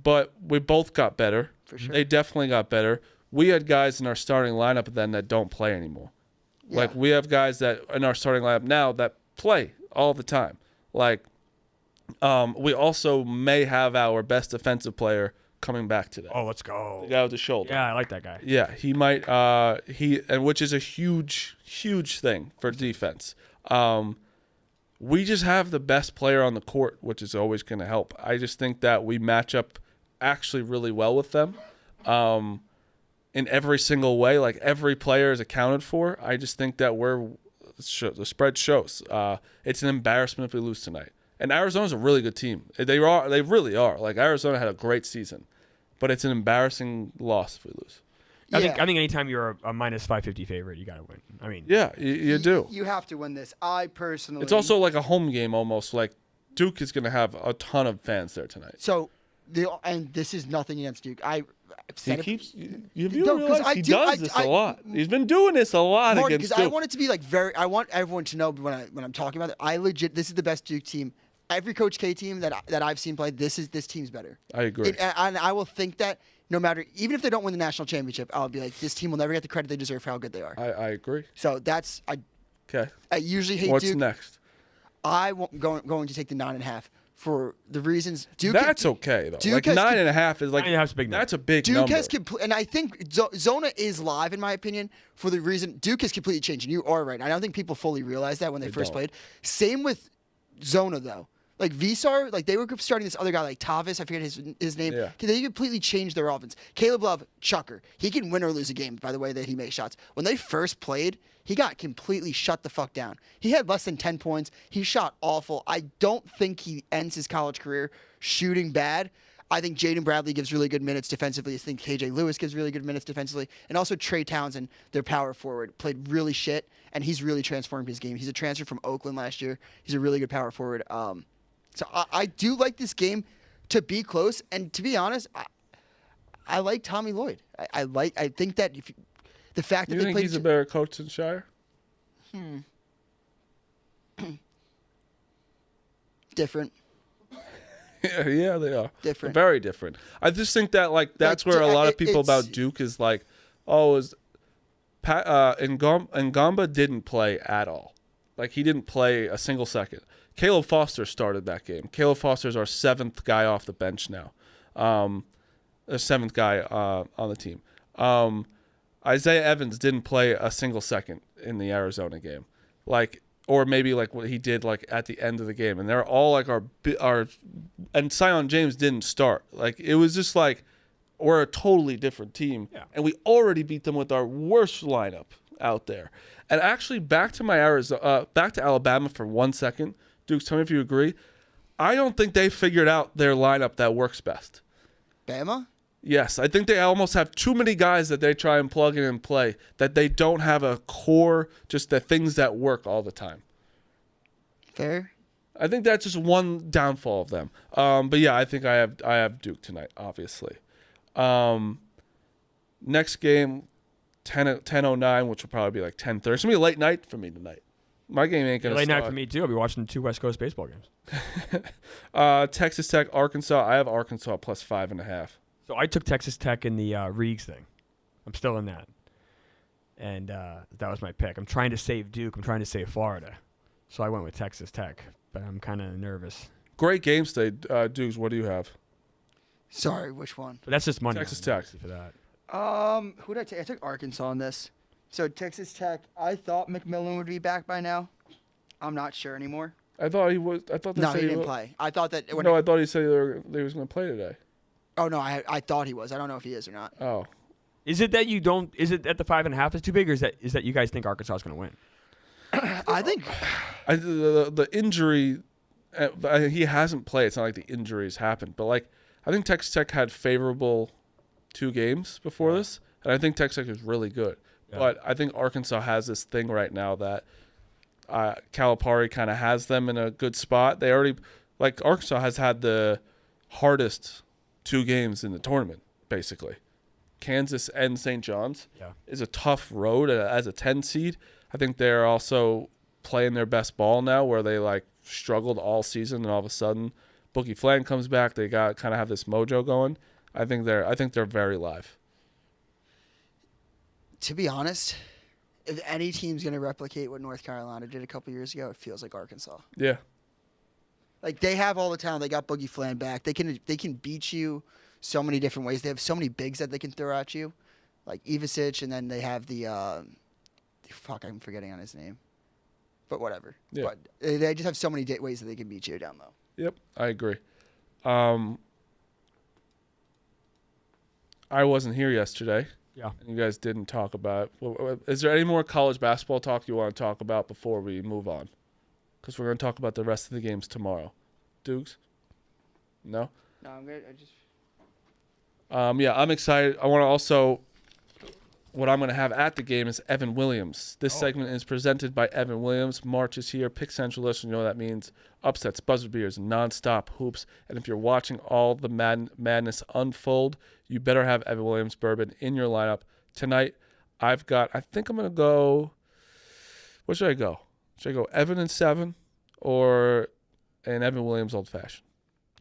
But we both got better. For sure. They definitely got better. We had guys in our starting lineup then that don't play anymore. Yeah. Like we have guys that in our starting lineup now that play all the time. Like we also may have our best defensive player coming back today. Oh, let's go. The guy with the shoulder. Yeah, I like that guy. Yeah, he might. Which is a huge, huge thing for defense. We just have the best player on the court, which is always going to help. I just think that we match up actually really well with them, in every single way. Like every player is accounted for. I just think that the spread shows. It's an embarrassment if we lose tonight. And Arizona's a really good team. They really are. Like Arizona had a great season, but it's an embarrassing loss if we lose. I think anytime you're a minus 550 favorite, you got to win. I mean, Yeah, you do. You have to win this. I personally. It's also like a home game almost. Like Duke is going to have a ton of fans there tonight. So, and this is nothing against Duke. said You realize he does this a lot. He's been doing this a lot Marty, against because Duke. I want it to be like I want everyone to know when I'm talking about it. This is the best Duke team. Every Coach K team that I've seen play, this team's better. I agree. And I will think that no matter, even if they don't win the national championship, I'll be like, this team will never get the credit they deserve for how good they are. I agree. So Okay. I usually hate What's Duke. next? I'm going to take the 9.5 for the reasons Duke. That's okay though. Duke like has 9.5 is like 9.5 is a big number. that's a big Duke number. has and I think Zona is live in my opinion for the reason Duke has completely changed. And you are right. I don't think people fully realize that when they first played. Same with Zona though. Like Visar, like they were starting this other guy like Tavis, I forget his name. Yeah. They completely changed their offense. Caleb Love, chucker. He can win or lose a game by the way that he makes shots. When they first played, he got completely shut the fuck down. He had less than 10 points. He shot awful. I don't think he ends his college career shooting bad. I think Jaden Bradley gives really good minutes defensively. I think KJ Lewis gives really good minutes defensively. And also Trey Townsend, their power forward, played really shit, and he's really transformed his game. He's a transfer from Oakland last year. He's a really good power forward. So I do like this game to be close. And to be honest, I like Tommy Lloyd. I think that the fact that You they think played he's a better coach than Shire? different. Yeah, they are. Different. Very different. I just think that like that's where a lot of people about Duke is like, Ngamba didn't play at all. Like he didn't play a single second. Caleb Foster started that game. Caleb Foster's our 7th guy off the bench now. The 7th guy on the team. Isaiah Evans didn't play a single second in the Arizona game. Like, or maybe like what he did like at the end of the game. And they're all like our and Sion James didn't start. Like it was just like we're a totally different team. Yeah. And we already beat them with our worst lineup out there. And actually back to Alabama for 1 second. Dukes, tell me if you agree. I don't think they figured out their lineup that works best. Bama? Yes, I think they almost have too many guys that they try and plug in and play that they don't have a core, just the things that work all the time. Fair. I think that's just one downfall of them. But yeah, I think I have Duke tonight, obviously. Next game, 10:09, which will probably be like 10:30. It's gonna be a late night for me tonight. My game ain't gonna late start. night for me too. I'll be watching 2 West Coast baseball games. Texas Tech, Arkansas. I have Arkansas plus 5.5. So I took Texas Tech in the Reeves thing. I'm still in that. And that was my pick. I'm trying to save Duke. I'm trying to save Florida. So I went with Texas Tech, but I'm kind of nervous. Great game today. Dukes, what do you have? Sorry, which one? But that's just money. Texas Tech. For that. Who did I take? I took Arkansas on this. So Texas Tech, I thought McMillan would be back by now. I'm not sure anymore. I thought he was. I thought they No, said he didn't play. I thought that. I thought he said they was going to play today. Oh no, I thought he was. I don't know if he is or not. Oh, Is it that you don't? Is it that the 5.5 is too big, or is that you guys think Arkansas is going to win? I think the injury. He hasn't played. It's not like the injuries happened, but like I think Texas Tech had favorable 2 games before this, and I think Texas Tech is really good. Yeah. But I think Arkansas has this thing right now that Calipari kind of has them in a good spot. They already Arkansas has had the hardest 2 games in the tournament, basically. Kansas and St. John's is a tough road as a 10 seed. I think they're also playing their best ball now, where they struggled all season, and all of a sudden Bookie Flan comes back. They got kind of have this mojo going. I think they're very live. To be honest, if any team's going to replicate what North Carolina did a couple years ago, it feels like Arkansas. Yeah. Like they have all the talent. They got Boogie Flan back. They can beat you so many different ways. They have so many bigs that they can throw at you, like Ivasic, and then they have the I'm forgetting on his name, but whatever. Yeah. But they just have so many ways that they can beat you down low. Yep, I agree. I wasn't here yesterday. Yeah. And you guys didn't talk about it. Is there any more college basketball talk you want to talk about before we move on? Because we're going to talk about the rest of the games tomorrow. Dukes? No? No, I'm good. Yeah, I'm excited. I want to also what I'm going to have at the game is Evan Williams. This segment is presented by Evan Williams. March is here. Pick Central List. You know what that means. Upsets, buzzer beers, nonstop hoops. And if you're watching all the madness unfold, you better have Evan Williams bourbon in your lineup. Tonight, I think I'm going to go, what should I go? Should I go Evan and 7 or an Evan Williams Old Fashioned?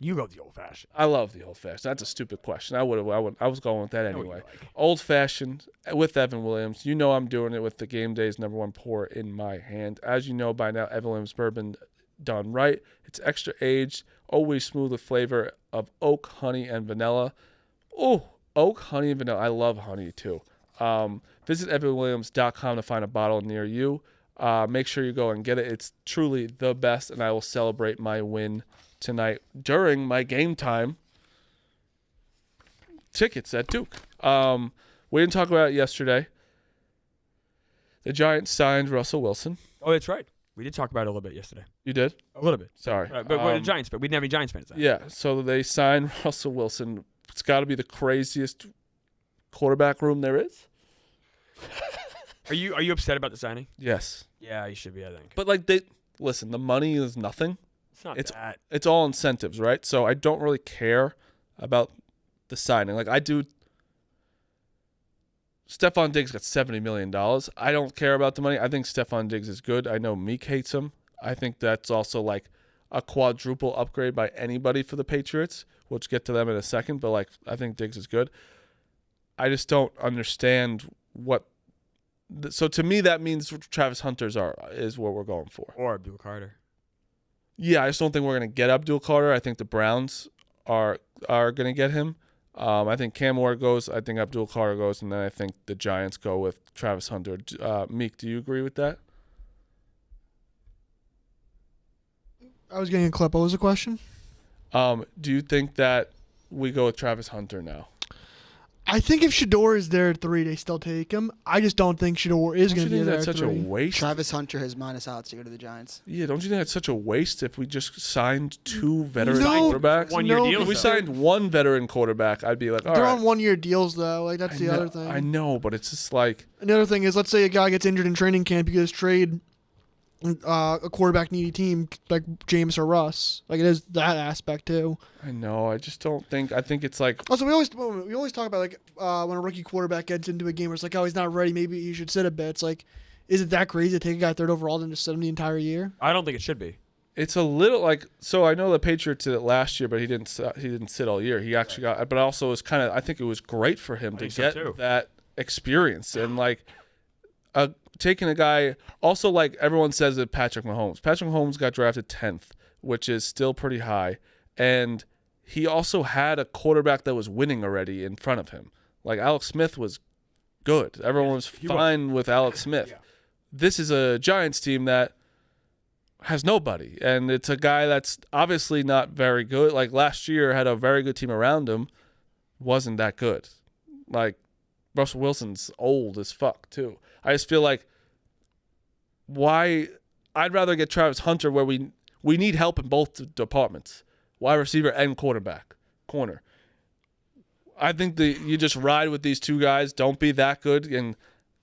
You go the old fashioned. I love the old fashioned. That's a stupid question. I was going with that anyway. Old fashioned with Evan Williams. You know I'm doing it with the Game Day's #1 pour in my hand. As you know by now, Evan Williams bourbon done right. It's extra aged, always smooth with flavor of oak, honey, and vanilla. Oh, oak, honey, and vanilla. I love honey too. Visit evanwilliams.com to find a bottle near you. Make sure you go and get it. It's truly the best, and I will celebrate my win tonight during my Game Time tickets at Duke. We didn't talk about it yesterday. The Giants signed Russell Wilson. Oh, that's right. We did talk about it a little bit yesterday. You did? A little bit. Sorry. But we're the Giants fans. We didn't have any Giants fans then. Yeah, so they signed Russell Wilson. It's got to be the craziest quarterback room there is. Are you upset about the signing? Yes. Yeah, you should be, I think. But listen, the money is nothing. It's not that. It's all incentives, right? So I don't really care about the signing. Like I do. Stephon Diggs got $70 million. I don't care about the money. I think Stephon Diggs is good. I know Meek hates him. I think that's also like a quadruple upgrade by anybody for the Patriots. We'll just get to them in a second, but I think Diggs is good. I just don't understand what. So to me, that means Travis Hunter's is what we're going for. Or Abdul Carter. Yeah, I just don't think we're going to get Abdul Carter. I think the Browns are going to get him. I think Cam Ward goes. I think Abdul Carter goes. And then I think the Giants go with Travis Hunter. Meek, do you agree with that? I was getting a clip. What was the question? Do you think that we go with Travis Hunter now? I think if Shador is there at 3, they still take him. I just don't think Shador is going to be there that's at such 3. a waste? Travis Hunter has minus odds to go to the Giants. Yeah, don't you think that's such a waste if we just signed 2 veteran No, quarterbacks? One-year deals, If we though. signed 1 veteran quarterback, I'd be like, all They're right. on 1-year deals, though. Like that's the other thing. I know, but it's just like. Another thing is, let's say a guy gets injured in training camp, you just trade a quarterback needy team like James or Russ. Like it is that aspect too. I know. I just don't think. I think it's like. Also, we always talk about when a rookie quarterback gets into a game where it's like, oh, he's not ready. Maybe he should sit a bit. It's like, is it that crazy to take a guy 3rd overall and just sit him the entire year? I don't think it should be. It's a little like. So I know the Patriots did it last year, but he didn't sit all year. He actually got. But also, it was kind of. I think it was great for him to get that experience and taking a guy. Also, like everyone says, that Patrick Mahomes. Patrick Mahomes got drafted 10th, which is still pretty high, and he also had a quarterback that was winning already in front of him. Like Alex Smith was good. Everyone was fine with Alex Smith. Yeah. This is a Giants team that has nobody, and it's a guy that's obviously not very good. Like last year, had a very good team around him, wasn't that good. Like Russell Wilson's old as fuck too. I just feel like I'd rather get Travis Hunter where we need help in both departments, wide receiver and corner. I think you just ride with these 2 guys. Don't be that good and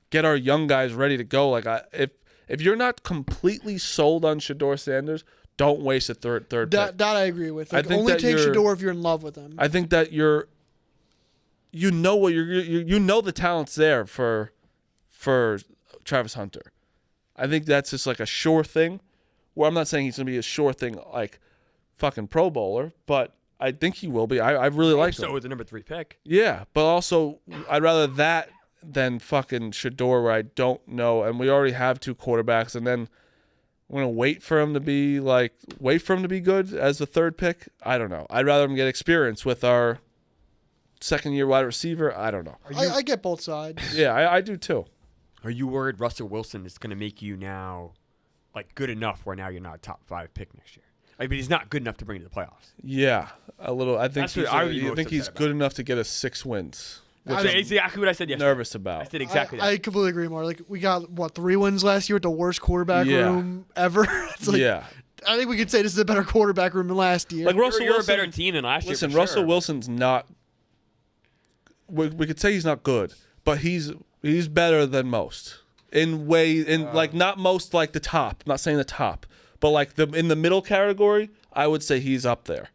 get our young guys ready to go. Like if you're not completely sold on Shador Sanders, don't waste a third pick. That I agree with. Like, I think only that take Shador if you're in love with him. I think that you know the talent's there for Travis Hunter. I think that's just like a sure thing. Well, I'm not saying he's going to be a sure thing like fucking Pro Bowler, but I think he will be. I really like him. So with the number 3 pick. Yeah, but also I'd rather that than fucking Shador where I don't know. And we already have 2 quarterbacks, and then I'm going to wait for him to be good as the 3rd pick. I don't know. I'd rather him get experience with our second-year wide receiver. I don't know. I get both sides. Yeah, I do too. Are you worried Russell Wilson is going to make you now good enough where now you're not a top 5 pick next year? But he's not good enough to bring you to the playoffs. Yeah, a little. I think he's good about. enough to get us 6 wins. That's exactly what I said yesterday. Nervous about. I said exactly that. I completely agree, Mark. Like we got 3 wins last year with the worst quarterback room ever. It's like, yeah. I think we could say this is a better quarterback room than last year. Like Russell you're Wilson, a better team than last year. Listen, Russell Wilson's not. We could say he's not good, but he's He's better than most like not most like the top. I'm not saying the top, but like in the middle category, I would say he's up there.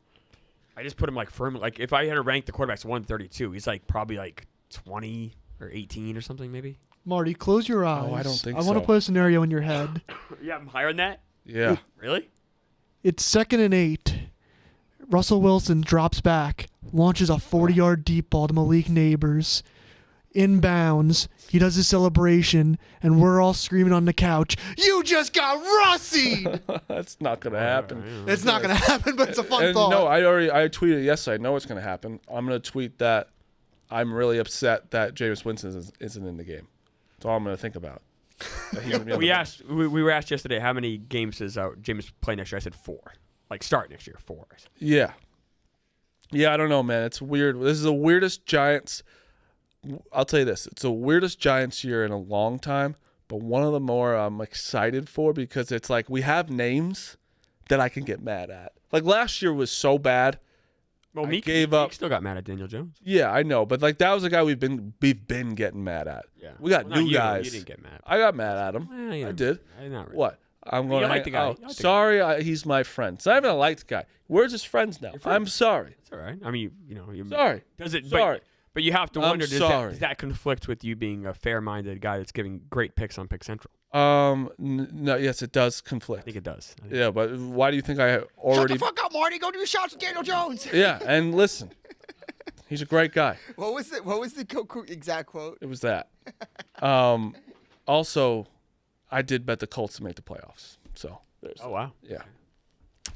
I just put him like firmly. Like if I had to rank the quarterbacks 132, he's like probably like 20 or 18 or something maybe. Marty, close your eyes. Oh, I don't think I want to put a scenario in your head. Yeah, I'm higher than that. Yeah. Really? It's 2nd and 8. Russell Wilson drops back, launches a 40-yard deep ball to Malik Neighbors. Inbounds, he does his celebration, and we're all screaming on the couch, "You just got Russied!" That's not gonna happen. It's not going to happen, but it's a fun thought. No, I tweeted yesterday. I know it's gonna happen. I'm gonna tweet that I'm really upset that Jameis Winston isn't in the game. That's all I'm gonna think about. We were asked yesterday how many games does Jameis play next year. I said 4. Like start next year, 4. Yeah. Yeah, I don't know, man. It's weird. This is the weirdest Giants. I'll tell you this. It's the weirdest Giants year in a long time, but one of the more I'm excited for because it's like we have names that I can get mad at. Like last year was so bad. Well, Meek still got mad at Daniel Jones. Yeah, I know, but like that was a guy we've been getting mad at. Yeah. We got new guys. You didn't get mad. I got mad at him. Well, I did. Not really. What? I'm going to like the guy. Oh, sorry, he's my friend. So I haven't liked the guy. We're just friends now. I'm sorry. It's all right. I mean, you're sorry. Does it? Sorry. But you have to wonder, does that conflict with you being a fair-minded guy that's giving great picks on Pick Central? No, yes, it does conflict. I think it does. Yeah, but why do you think I already? Shut the fuck up, Marty. Go do your shots with Daniel Jones. Yeah, and listen, he's a great guy. What was the exact quote? It was that. Also, I did bet the Colts to make the playoffs. So there's. Oh wow. Yeah.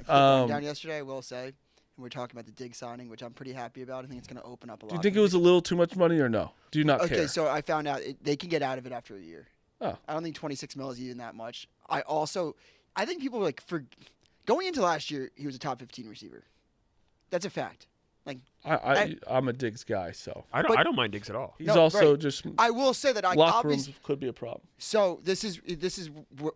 Down yesterday, I will say, and we're talking about the Diggs signing, which I'm pretty happy about. I think it's going to open up a lot. Do you think it was a little too much money or no? Do you not care? Okay, so I found out they can get out of it after a year. Oh. I don't think 26 mil is even that much. I think people like for going into last year, he was a top 15 receiver. That's a fact. Like I'm a Diggs guy, so I don't mind Diggs at all. he's also just. I will say that locker rooms could be a problem. So this is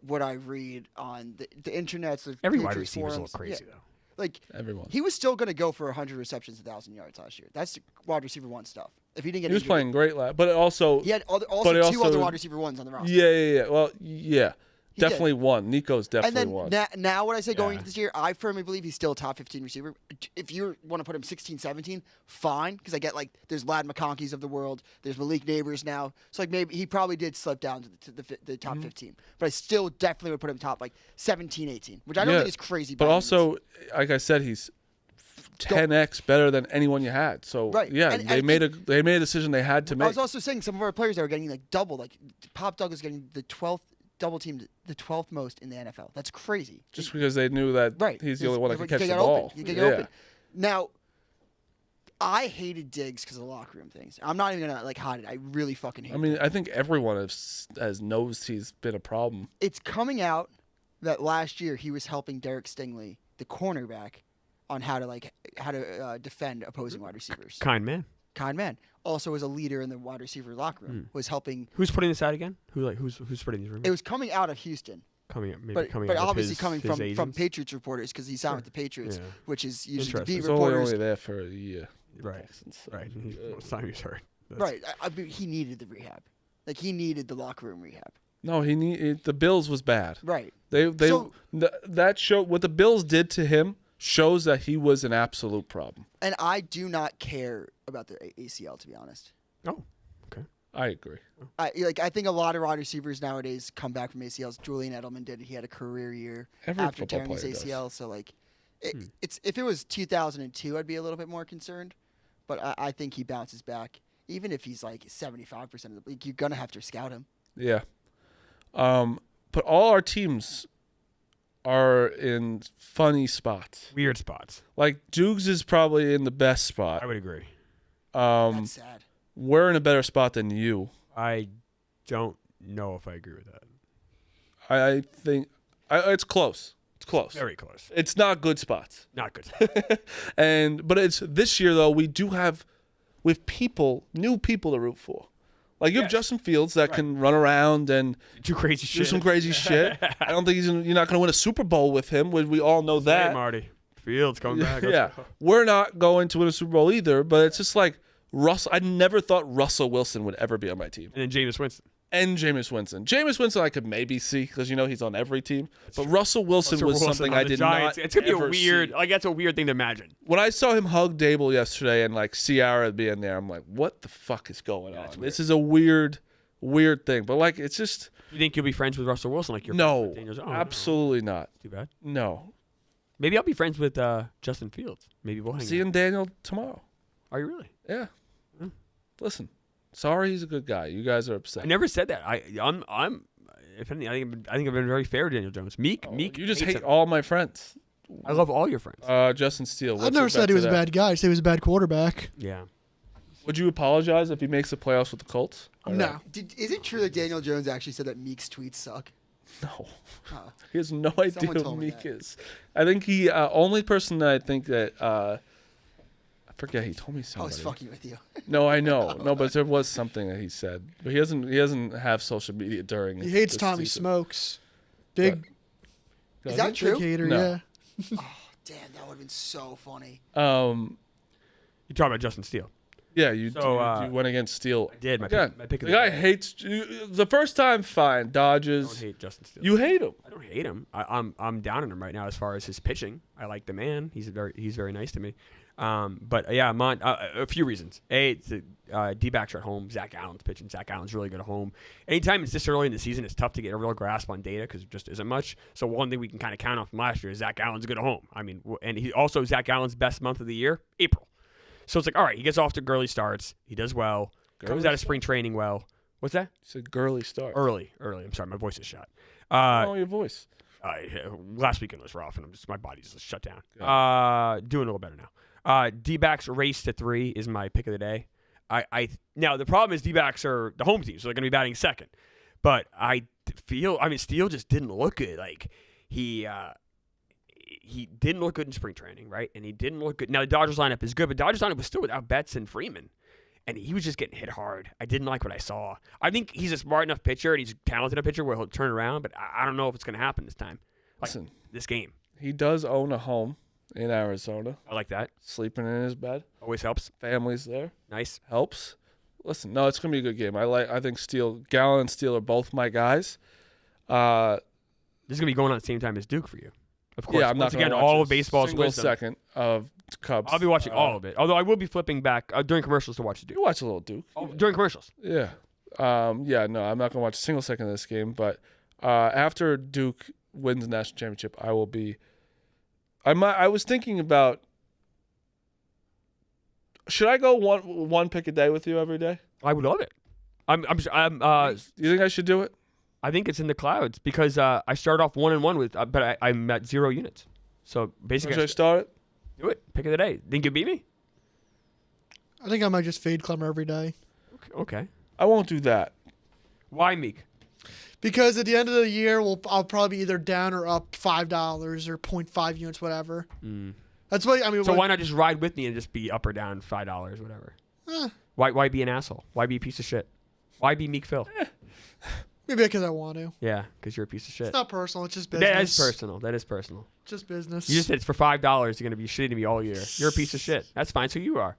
what I read on the internet. Every wide receiver's a little crazy though. Like Everyone. he was still going to go for 100 receptions, 1,000 yards last year. That's wide receiver one stuff. If he didn't get He was injured, playing great but also he had also two other wide receiver ones on the roster. Yeah. Well, yeah. He Definitely one. Nico's definitely and then one. now what I say going into this year, I firmly believe he's still a top 15 receiver. If you want to put him 16, 17, fine, because I get like there's Lad McConkey's of the world, there's Malik Neighbors now, so like maybe he probably did slip down to the top 15, but I still definitely would put him top like 17, 18, which I don't think is crazy. But also, like I said, he's 10x better than anyone you had. So yeah, they made a decision they had to make. I was also saying some of our players that were getting like double, like Pop Douglas getting the 12th. Double teamed the 12th most in the NFL. That's crazy. Just because they knew that he's the only one that could catch the ball. You can get open. Now, I hated Diggs because of the locker room things. I'm not even gonna hide it. I really fucking hate. I mean, I think everyone has knows he's been a problem. It's coming out that last year he was helping Derek Stingley, the cornerback, on how to defend opposing wide receivers. Kind man. Also was a leader in the wide receiver locker room. Was helping. Who's putting this out again? Who's spreading these rumors? It was coming out of Houston. But obviously coming from Patriots reporters because he signed with the Patriots, which is usually the beat reporters. Only there for a year. Right. Most time he's hurt. Right. I mean, he needed the rehab. Like he needed the locker room rehab. No, the Bills was bad. Right. That show what the Bills did to him shows that he was an absolute problem. And I do not care about the ACL, to be honest. Oh, okay. I agree. I think a lot of wide receivers nowadays come back from ACLs. Julian Edelman did. He had a career year after tearing his ACL. Does. So it's if it was 2002, I'd be a little bit more concerned. But I think he bounces back. Even if he's like 75% of the league, you're gonna have to scout him. Yeah. But all our teams are in funny spots. Weird spots. Like Dukes is probably in the best spot. I would agree. That's sad. We're in a better spot than you. I don't know if I agree with that. I think it's close. It's close. Very close. It's not good spots. Not good. But it's this year though. We have new people to root for. Like you have Justin Fields that can run around and do some crazy shit. I don't think you're not going to win a Super Bowl with him. We all know that. Hey, Marty. Fields coming back. Yeah, we're not going to win a Super Bowl either. But it's just like I never thought Russell Wilson would ever be on my team. And then Jameis Winston. And Jameis Winston. Jameis Winston I could maybe see because, he's on every team. But Russell Wilson was something I did Giants. not It's going to be ever a weird, see. that's a weird thing to imagine. When I saw him hug Dable yesterday and, Ciara being there, I'm like, what the fuck is going on? This is a weird thing. But, it's just... You think you'll be friends with Russell Wilson like you're No, friends with Daniel Jones? absolutely not. Too bad. No. Maybe I'll be friends with Justin Fields. Maybe we'll hang Seeing out. Daniel tomorrow. Are you really? Yeah. Listen, sorry he's a good guy. You guys are I upset. never said that. I'm if anything, I think I've been very fair to Daniel Jones. Meek. You just hates hate him. all my friends. I love all your friends. Justin Steele. I've never said he was a bad guy. I said he was a bad quarterback. Yeah. Would you apologize if he makes the playoffs with the Colts? Or No. Is it true that Daniel Jones actually said that Meek's tweets suck? No. Huh. He has no idea Someone who told me Meek that. is. I think he only person that I think that I forget. He told me I somebody. was fucking with you. No, I know. No, but there was something that he said. But he doesn't have social media during. He hates this Tommy season. Smokes. Big, Is that big true? hater, No. yeah. Damn, that would have been so funny. You talking about Justin Steele? Yeah, you went against Steele. I did. My Again, pick of the the guy day. hates you. The first time, fine. I Dodgers. don't hate Justin Steele. You hate him. I don't hate him. I'm down on him right now as far as his pitching. I like the man. He's very nice to me. But yeah, I'm on a few reasons. It's the D-backs are at home. Zach Allen's pitching. Zach Allen's really good at home. Anytime it's this early in the season, it's tough to get a real grasp on data because it just isn't much. So one thing we can kind of count on from last year is Zach Allen's good at home. I mean, and he also Zach Allen's best month of the year, April. So it's like, all right, he gets off to early starts. He does well. Comes out of spring training well. What's that? It's a girly start. Early. I'm sorry, my voice is shot. Oh, your voice. Last weekend was rough, and my body's just shut down. Doing a little better now. D-backs race to 3 is my pick of the day. Now the problem is D-backs are the home team, so they're going to be batting second. But Steele just didn't look good. Like he didn't look good in spring training, right? And he didn't look good. Now the Dodgers lineup is good, but Dodgers lineup was still without Betts and Freeman. And he was just getting hit hard. I didn't like what I saw. I think he's a smart enough pitcher and he's talented a pitcher where he'll turn around, but I don't know if it's going to happen this time. Listen, This game. he does own a home in Arizona. I like that. Sleeping in his bed. Always helps. Family's there. Nice. Helps. Listen, no, it's gonna be a good game. I think Gallen and Steele are both my guys. This is going to be going on at the same time as Duke for you. Of course. Yeah, I'm Once not gonna again, watch all a of baseball's single wisdom. second of Cubs. I'll be watching all of it. Although I will be flipping back during commercials to watch the Duke. You watch a little Duke. Oh, during commercials. Yeah. Yeah, no, I'm not going to watch a single second of this game. But after Duke wins the national championship, I will be. I was thinking about. Should I go one pick a day with you every day? I would love it. You think I should do it? I think it's in the clouds because I start off 1-1 with, but I'm at 0 units. So basically, Should I start it? do it. Pick of the day. Think you beat me? I think I might just fade Clemmer every day. Okay. I won't do that. Why Meek? Because at the end of the year, I'll probably either down or up $5 or 0.5 units, whatever. That's why So why not just ride with me and just be up or down $5, whatever? Why be an asshole? Why be a piece of shit? Why be Meek Phil? Maybe because I want to. Yeah, because you're a piece of shit. It's not personal. It's just business. That is personal. That is personal. Just business. You just said it's for $5. You're gonna be shitting to me all year. You're a piece of shit. That's fine. So you are.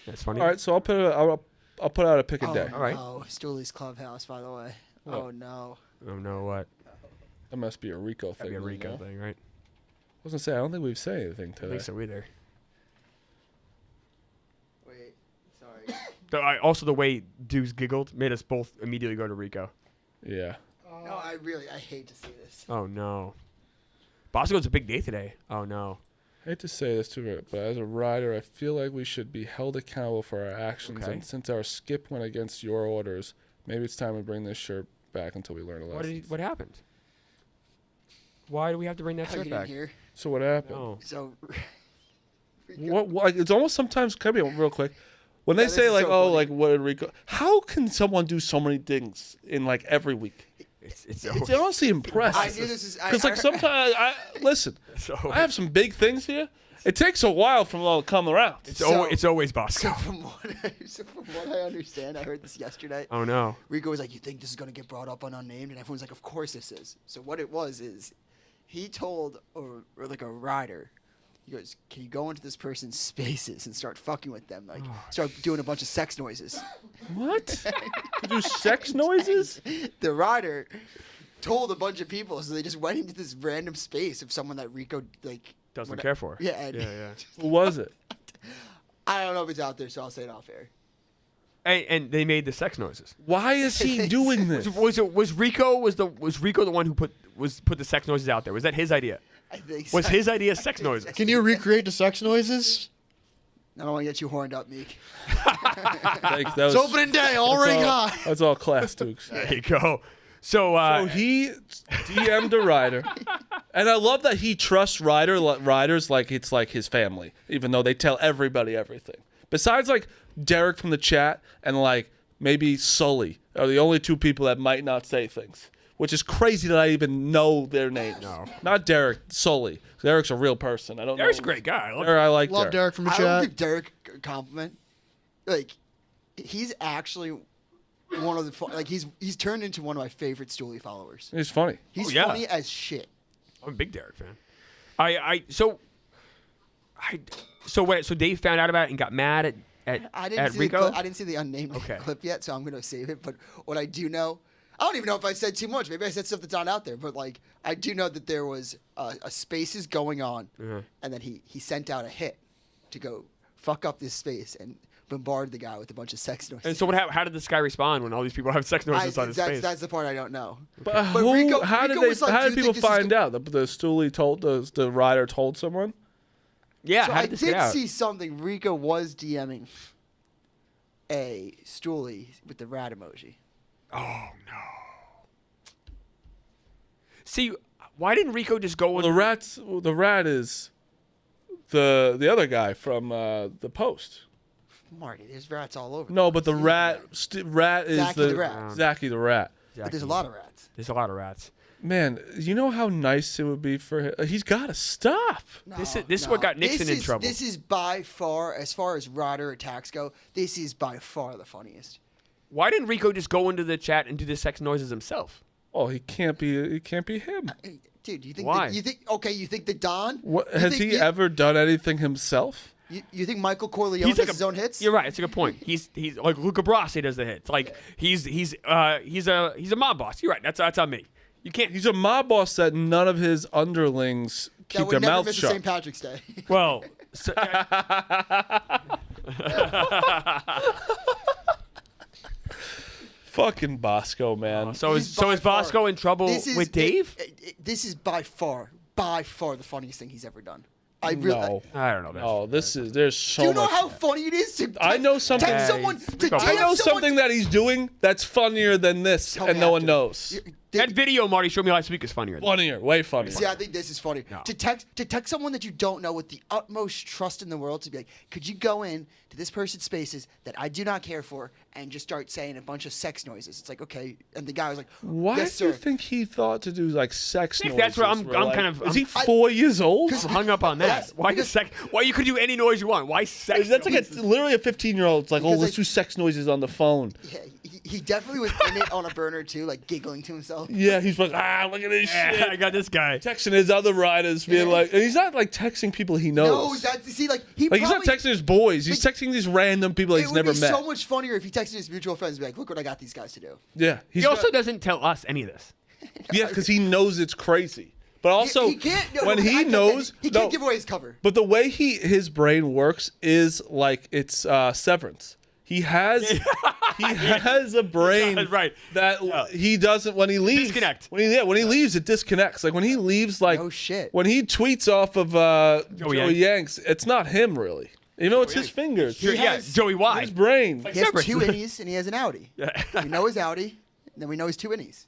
That's funny. All right, so I'll put out a pick a day. All right. Oh, Stooley's Clubhouse, by the way. What? Oh, no. Oh no, what? That must be a Rico That'd thing. be a you Rico know? thing, right? I was gonna say I don't think we've said anything I today. think so either. Wait, sorry. Also, the way Dukes giggled made us both immediately go to Rico. Yeah. No, I hate to see this. Oh no. Bosco's a big day today. Oh no. I hate to say this to her, but as a rider, I feel like we should be held accountable for our actions. Okay. And since our skip went against your orders, maybe it's time to bring this shirt back until we learn a lesson. What happened? Why do we have to bring that Oh, you shirt didn't back? hear? So what happened? No. So, What? It's almost sometimes. Come here, real quick. When they this say is like, so oh, funny. like what did Rico? How can someone do so many things in like every week? It's It's honestly I impressive. knew this is. Because like sometimes listen, I have some big things here. It takes a while for them all to come around. it's always So Bosco. from what I understand, I heard this yesterday. Oh no. Rico was like, "You think this is gonna get brought up on Unnamed?" And everyone's like, "Of course this is." So what it was is, he told or like a rider He goes, can you go into this person's spaces and start fucking with them? Like, start doing a bunch of sex noises. What? To do sex noises? The rider told a bunch of people, so they just went into this random space of someone that Rico, like... Doesn't care for. Yeah. And Who was it? I don't know if it's out there, so I'll say it off air. And they made the sex noises. Why is he doing this? Was Rico the one who put the sex noises out there? Was that his idea? I think Was so. his idea sex noises? Can you recreate the sex noises? I don't want to get you horned up, Meek. Like, that was, It's opening day, all ring high. That's all class, Dukes. There you go. So he DM'd a rider, and I love that he trusts riders like it's like his family, even though they tell everybody everything. Besides, like Derek from the chat and like maybe Sully are the only two people that might not say things, which is crazy that I even know their names. No. Not Derek, Sully. Derek's a real person. I don't. Derek's know. a great guy. I like Love Derek. Derek from the I don't chat. give Derek a compliment. Like, he's actually one of the he's turned into one of my favorite Stooley followers. He's funny. He's Oh, yeah. funny as shit. I'm a big Derek fan. So Dave found out about it and got mad I didn't at see Rico. I didn't see the unnamed Okay. clip yet, so I'm gonna save it. But what I do know, I don't even know if I said too much. Maybe I said stuff that's not out there. But like, I do know that there was a spaces going on, and then he sent out a hit to go fuck up this space and bombard the guy with a bunch of sex noises. And so how did this guy respond when all these people have sex noises on his face? That's the part I don't know. But Rico how did was like, how "Do did you people think this is find out? The Stooley told the rider told someone. Yeah, So how I did this did get out? see something. Rico was DMing a Stooley with the rat emoji. Oh no. See, why didn't Rico just go Well, in? the rat is the other guy from the Post. Marty, there's rats all over. No, but the See? rat is Zachy the rat. Zachy the rat. But there's a lot of rats. There's a lot of rats. Man, you know how nice it would be for him. He's got to stop. This is what got Nixon in trouble. This is by far, as far as rider attacks go, this is by far the funniest. Why didn't Rico just go into the chat and do the sex noises himself? Oh, he can't be him. Hey, dude, you think Why? you think the Don? What You has think- he you- ever done anything himself? You think Michael Corleone does his own hits? You're right. It's a good point. He's like Luca Brasi does the hits. Like he's a mob boss. You're right. That's on me. You can't. He's a mob boss that none of his underlings that keep would their never mouths miss a shut. St. Patrick's Day. Well. So, Fucking Bosco, man. so He's is by Bosco far- in trouble with Dave? This is by far the funniest thing he's ever done. I really. No. I don't know. Man. Oh, there's so Do you know much. how funny it is to? I know something- Text someone Yeah, to I I DM know someone- something that he's doing that's funnier than this, Tell and me no one after. knows. That video Marty showed me last week is funnier. Funnier, way funnier. See, I think this is funny. No. To text someone that you don't know with the utmost trust in the world to be like, could you go in to this person's spaces that I do not care for and just start saying a bunch of sex noises? It's like, okay, and the guy was like, Why yes, do you sir. think he thought to do like sex Think noises? that's what I'm where, kind of- Is he I'm- 4 years old? I'm hung up on that. Yes, Why because- sex? Why you could do any noise you want? Why sex? That's like noises? literally a 15-year-old. It's like, oh, Because let's do sex noises on the phone. Yeah, he definitely was in it on a burner too, like giggling to himself. Yeah, he's like, look at this Yeah, shit. I got this guy. Texting his other riders, being Yeah. like, and he's not like texting people he knows. No, that's see, like he Like he's not probably- texting his boys. He's texting these random people It he's would never be met. so much funnier if he texted his mutual friends and be like, look what I got these guys to do. Yeah, He also doesn't tell us any of this. yeah, because he knows it's crazy. But also, he can't. No, when no, I he get that. knows, he no, can't give away his cover. But the way his brain works is like it's Severance. He has a brain does, right. that Yeah. he doesn't when he leaves. Disconnect. When he leaves, it disconnects. Like when he leaves, like No shit. when he tweets off of Joey Yanks, it's not him really. You know, it's his fingers. He Yeah, has- Joey Y. His brain. He has Severance. 2 innies and he has an Audi. Yeah. We know his Audi, and then we know his 2 innies.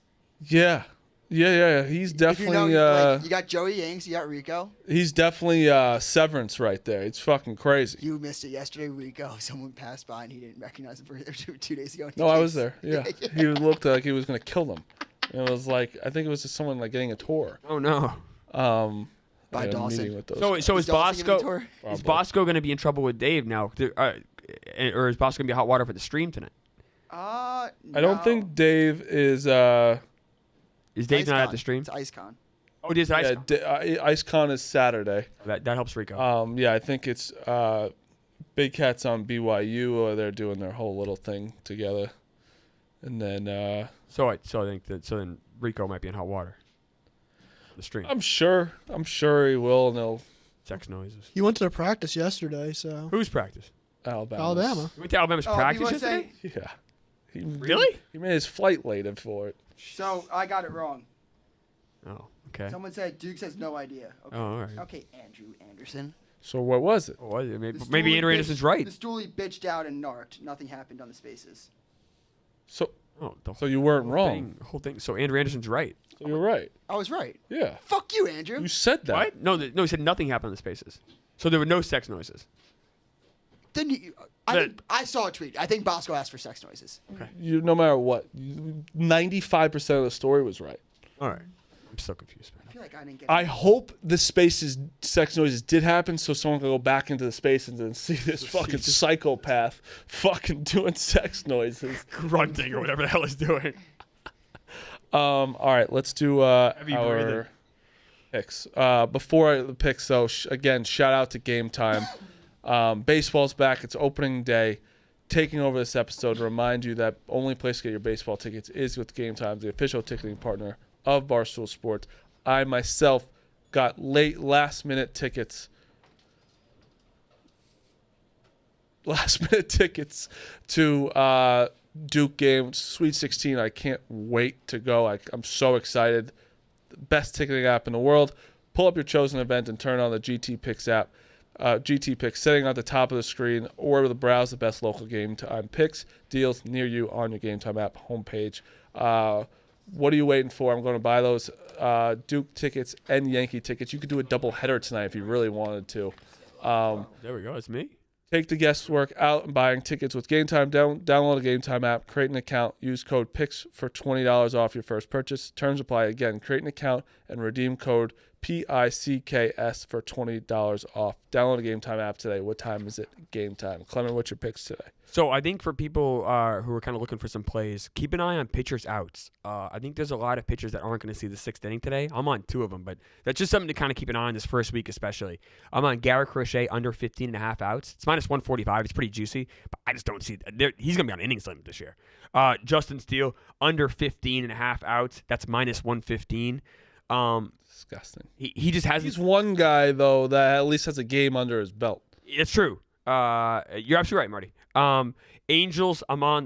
Yeah. He's If you definitely know, like, you got Joey Yanks, you got Rico. he's definitely Severance right there. It's fucking crazy. You missed it yesterday, Rico. Someone passed by and he didn't recognize him for 2 days ago. and he No, I came- was there. Yeah, he looked like he was gonna kill them. And it was like I think it was just someone like getting a tour. Oh no. By I had a Dawson. meeting with those So guys. is Dawson giving a Bosco tour? is Bosco going to be in trouble with Dave now, or is Bosco going to be hot water for the stream tonight? I don't think Dave is. Is Dave not at the stream? It's IceCon. Oh, Oh, it is Ice. IceCon is Saturday. That helps Rico. Yeah, I think it's Big Cat's on BYU. Or they're doing their whole little thing together, and then. So I think that then Rico might be in hot water. The stream. I'm sure he will, and they'll. Sex noises. He went to the practice yesterday, so. Whose practice? Alabama. You went to Alabama's practice yesterday? Yeah. Really? He made his flight late for it. So I got it wrong. Oh, okay. Someone said Duke says no idea. Okay. Oh, all right. Okay, Andrew Anderson. So what was it? Oh, was it? The Maybe Stoolie Andrew Anderson's right. The Stoolie bitched out and narked. Nothing happened on the spaces. So So you weren't wrong. Whole thing. So Andrew Anderson's right. So you're right. I was right. Yeah. Fuck you, Andrew. You said that. What? No, he said nothing happened on the spaces. So there were no sex noises. Then I saw a tweet. I think Bosco asked for sex noises. You no matter what, 95% of the story was right. All right. I'm so confused. I feel like I didn't get. I hope the spaces sex noises did happen, so someone can go back into the space and then see this fucking psychopath fucking doing sex noises. Grunting or whatever the hell he's doing. All right, let's do our picks. Before the picks, though, again, shout out to Game Time. Baseball's back. It's opening day. Taking over this episode to remind you that only place to get your baseball tickets is with Game Time, the official ticketing partner of Barstool Sports. I myself got last-minute tickets to Duke game, Sweet 16. I can't wait to go. I'm so excited. Best ticketing app in the world. Pull up your chosen event and turn on the GT Picks app. GT Picks sitting at the top of the screen, or browse the best local Game Time picks deals near you on your Game Time app homepage. What are you waiting for? I'm going to buy those Duke tickets and Yankee tickets. You could do a double header tonight if you really wanted to. There we go. It's me. Take the guesswork out and buying tickets with Game Time. Download the Game Time app, create an account, use code PICKS for $20 off your first purchase. Terms apply. Again, create an account and redeem code PICKS for $20 off. Download the Game Time app today. What time is it? Game Time. Clement, what's your picks today? So I think for people who are kind of looking for some plays, keep an eye on pitchers' outs. I think there's a lot of pitchers that aren't going to see the sixth inning today. I'm on 2 of them, but that's just something to kind of keep an eye on this first week especially. I'm on Garrett Crochet under 15.5 outs. It's minus 145. It's pretty juicy, but I just don't see it. He's going to be on innings limit this year. Justin Steele under 15.5 outs. That's minus 115. Disgusting. He just hasn't. He's one guy, though, that at least has a game under his belt. It's true. You're absolutely right, Marty. Angels, I'm on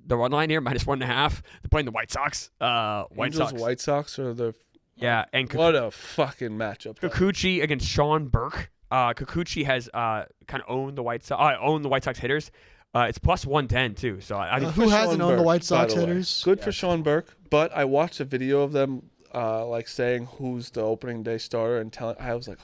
the run line here, minus 1.5. They're playing the White Sox. White Sox are the... Yeah, and what a fucking matchup. Kikuchi against Sean Burke. Kikuchi has kind of owned the White Sox hitters. It's plus 110 too. So I think who hasn't owned the White Sox hitters? Good for Sean Burke, but I watched a video of them saying who's the opening day starter and telling. I was like,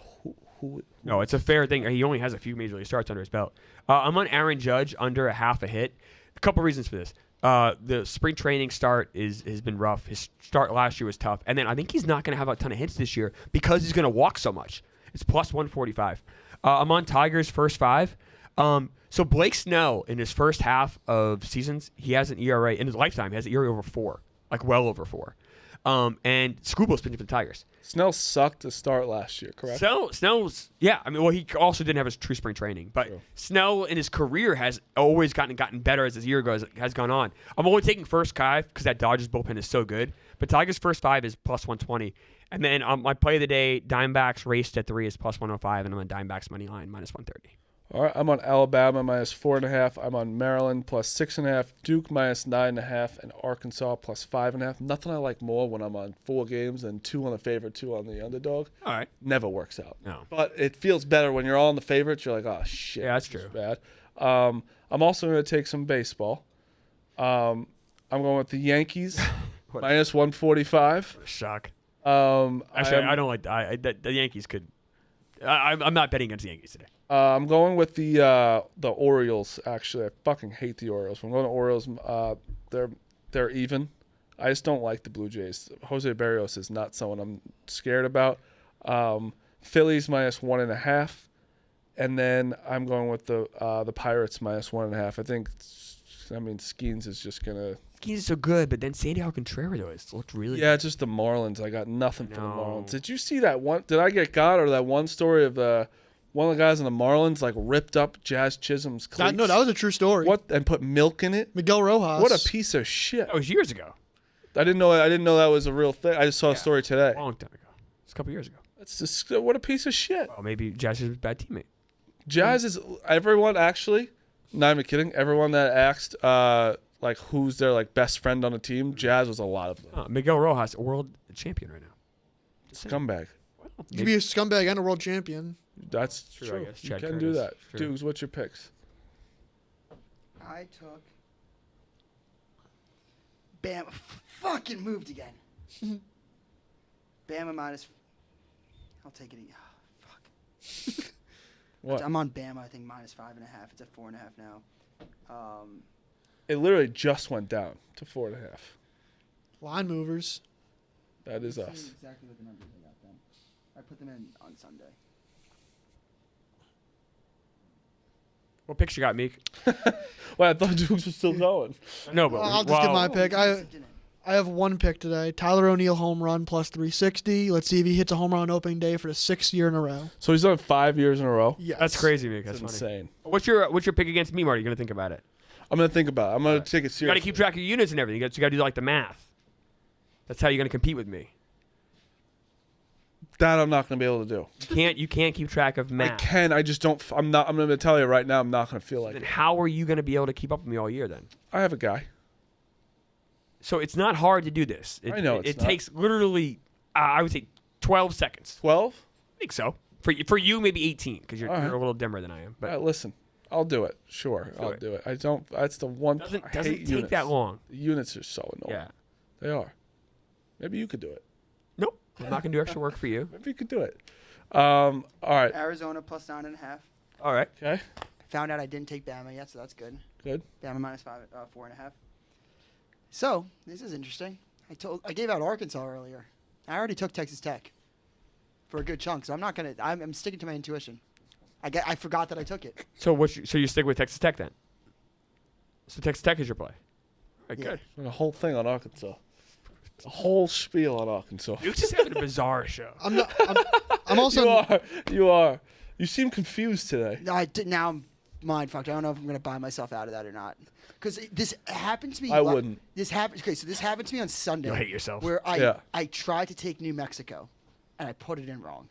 who? No, it's a fair thing. He only has a few major league starts under his belt. I'm on Aaron Judge under a half a hit. A couple reasons for this. The spring training start has been rough. His start last year was tough. And then I think he's not going to have a ton of hits this year because he's going to walk so much. It's plus 145. I'm on Tigers first 5. So Blake Snell, in his first half of seasons, he has an ERA, in his lifetime, he has an ERA over 4, like well over 4. And Scubo's pitching for the Tigers. Snell sucked to start last year, correct? Snell's, yeah. I mean, well, he also didn't have his true spring training. But True. Snell in his career has always gotten better as his year has gone on. I'm only taking first 5 because that Dodgers bullpen is so good. But Tigers first 5 is plus 120. And then my play of the day, Diamondbacks raced at 3 is plus 105. And I'm on Diamondbacks money line minus 130. All right, I'm on Alabama minus 4.5. I'm on Maryland plus 6.5. Duke minus 9.5, and Arkansas plus 5.5. Nothing I like more when I'm on 4 games and 2 on the favorite, 2 on the underdog. All right. Never works out. No. But it feels better when you're all on the favorites. You're like, oh shit. Yeah, that's this is true. bad. I'm also going to take some baseball. I'm going with the Yankees minus 145. Shock. Actually, I don't like the Yankees could. I'm not betting against the Yankees today. I'm going with the Orioles. Actually, I fucking hate the Orioles. I'm going to Orioles. They're even. I just don't like the Blue Jays. Jose Barrios is not someone I'm scared about. Phillies minus 1.5, and then I'm going with the Pirates minus 1.5. I think I mean, Skeens is just gonna. Skeens is so good, but then Sandy Contreras looked really. Yeah, it's just the Marlins. I got nothing for the No. Marlins. Did you see that one? Did I get got or that one story of one of the guys in the Marlins like ripped up Jazz Chisholm's cleats? No, that was a true story. What and put milk in it? Miguel Rojas. What a piece of shit! That was years ago. I didn't know that was a real thing. I just saw a story today. A long time ago. It's a couple years ago. That's just what a piece of shit. Well, maybe Jazz is a bad teammate. Jazz is everyone actually. Not even kidding. Everyone that asked like who's their like best friend on the team, Jazz was a lot of them. Miguel Rojas, a world champion right now. Scumbag. You could be a scumbag and a world champion. That's True, true. I guess. You Chad can do Curtis. that. True. Dukes, what's your picks? I took Bama. Fucking moved again. Bama minus. I'll take it. Fuck. What? I'm on Bama. I think -5.5. It's at 4.5 now. It literally just went down to 4.5. Line movers. That is Let's us. see exactly what the numbers I got then. I put them in on Sunday. What picks you got, Meek? Well, I thought Dukes was still going. No, but I'll just get my pick. Oh, I have one pick today. Tyler O'Neill home run plus 360. Let's see if he hits a home run on opening day for the 6th year in a row. So he's done 5 years in a row. Yes. That's crazy, Meek. That's That's funny. insane. What's your pick against me, Marty? You gonna think about it? I'm gonna think about it. I'm gonna take it You seriously. got to keep track of your units and everything. You got to do like the math. That's how you're gonna compete with me. That I'm not gonna be able to do. You can't keep track of I math. can. I just don't. I'm not. I'm gonna tell you right now. I'm not gonna feel like Then it. how are you gonna be able to keep up with me all year then? I have a guy. So it's not hard to do this. I know It it's not. takes literally, I would say, 12 seconds. 12. I think so. For you, maybe 18 because you're, All right. you're a little dimmer than I am. But All right, listen. I'll do it. Sure, Do I'll it. do it. I don't. That's the one. doesn't I doesn't hate take units. that long. The units are so annoying. Yeah. They are. Maybe you could do it. Nope. I'm not gonna do extra work for you. Maybe you could do it. All right. Arizona plus 9.5. All right. Okay. Found out I didn't take Bama yet, so that's good. Good. Bama -4.5. So this is interesting. I gave out Arkansas earlier. I already took Texas Tech for a good chunk, so I'm not gonna. I'm sticking to my intuition. I forgot that I took it. So so you stick with Texas Tech then? So Texas Tech is your play. All right, Yeah. good. And a whole thing on Arkansas. A whole spiel on Arkansas. Duke's just having a bizarre show. I'm also. You are. You seem confused today. Now I'm mind fucked. I don't know if I'm gonna buy myself out of that or not. Because this happened to me. I wouldn't. This happened. Okay, so this happened to me on Sunday. You'll hate yourself. Where Yeah. I tried to take New Mexico, and I put it in wrong,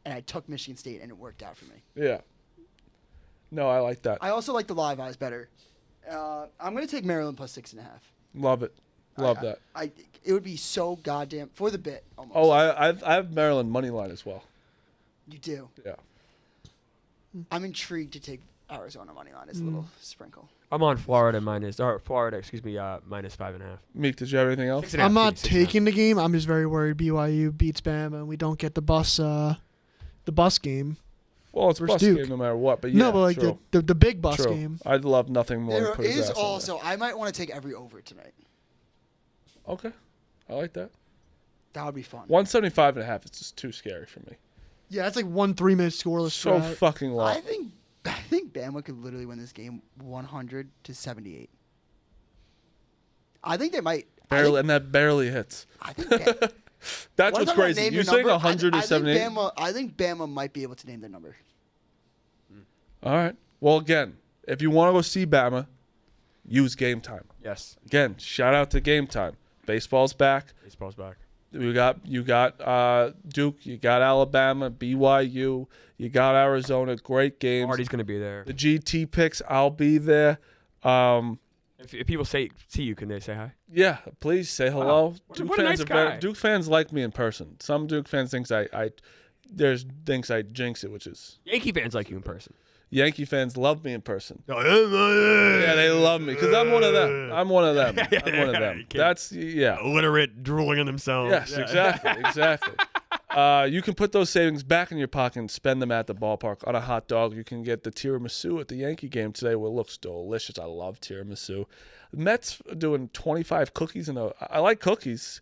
and I took Michigan State, and it worked out for me. Yeah. No, I like that. I also like the live eyes better. I'm gonna take Maryland plus 6.5. Love it. Love that. It would be so goddamn for the bit almost. Oh, I have Maryland money line as well. You do. Yeah. I'm intrigued to take Arizona money line as a little sprinkle. I'm on Florida -5.5. Meek, did you have anything else? 6.5, I'm not 6.5. taking the game. I'm just very worried BYU beats Bama and we don't get the bus game. Well, it's Versus bus Duke. game no matter what. But yeah, No, but like true. the big bus True. game. I'd love nothing more than There put his is ass on also. I might want to take every over tonight. there. Okay. I like that. That would be fun. 175.5 is just too scary for me. Yeah, it's like 1 3-minute scoreless So drought. fucking low. I think Bama could literally win this game 100-78. I think they might. Barely, and that barely hits. I think. That's What what's if I'm gonna crazy. name You're their saying number? 100 to 78? I think Bama might be able to name their number. All right. Well, again, if you want to go see Bama, use Game Time. Yes. Again, shout out to Game Time. Baseball's back. Baseball's back. You got Duke, you got Alabama, BYU, you got Arizona. Great games. Marty's gonna be there. The GT picks, I'll be there. If people see you, can they say hi? Yeah, please say hello. Duke What a fans nice are very, guy. Duke fans like me in person. Some Duke fans thinks there's things I jinx it, which is Yankee fans like you in person. Yankee fans love me in person. Yeah, Yeah, they love me because I'm one of them. I'm one of them. I'm one of You them. can't- That's yeah. illiterate, drooling on themselves. Yes, exactly. You can put those savings back in your pocket and spend them at the ballpark on a hot dog. You can get the tiramisu at the Yankee game today, which looks delicious. I love tiramisu. The Mets are doing 25 cookies I like cookies.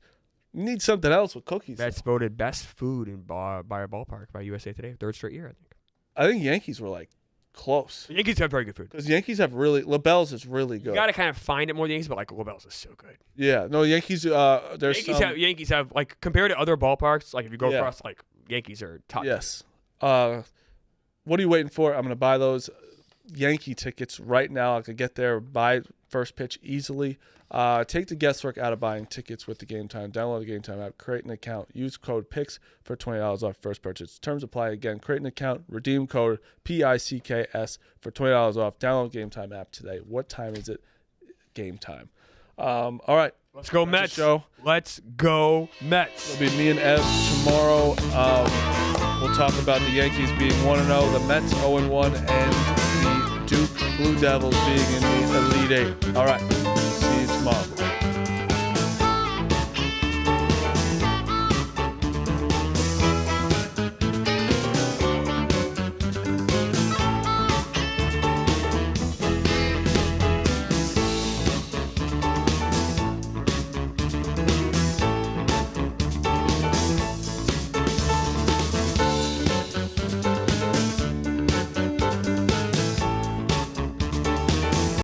You need something else with cookies. That's voted best food by a ballpark by USA Today, 3rd straight year, I think. I think Yankees were like close. The Yankees have very good food. Because Yankees have LaBelle's is really good. You got to kind of find it more than Yankees, but like LaBelle's is so good. Yeah, no, Yankees. There's Yankees have like compared to other ballparks. Like if you go Yeah. across, like Yankees are top. Yes. What are you waiting for? I'm gonna buy those Yankee tickets right now. I could get there, buy first pitch easily. Take the guesswork out of buying tickets with the Game Time. Download the Game Time app, create an account, use code PICKS for $20 off first purchase. Terms apply. Again, create an account, redeem code PICKS for $20 off. Download Game Time app today. What time is it? Game Time. All right. Let's go That's Mets. the show. Let's go Mets. It'll be me and Ev tomorrow. We'll talk about the Yankees being 1-0, the Mets 0-1, and the Duke Blue Devils being in the Elite Eight. All right.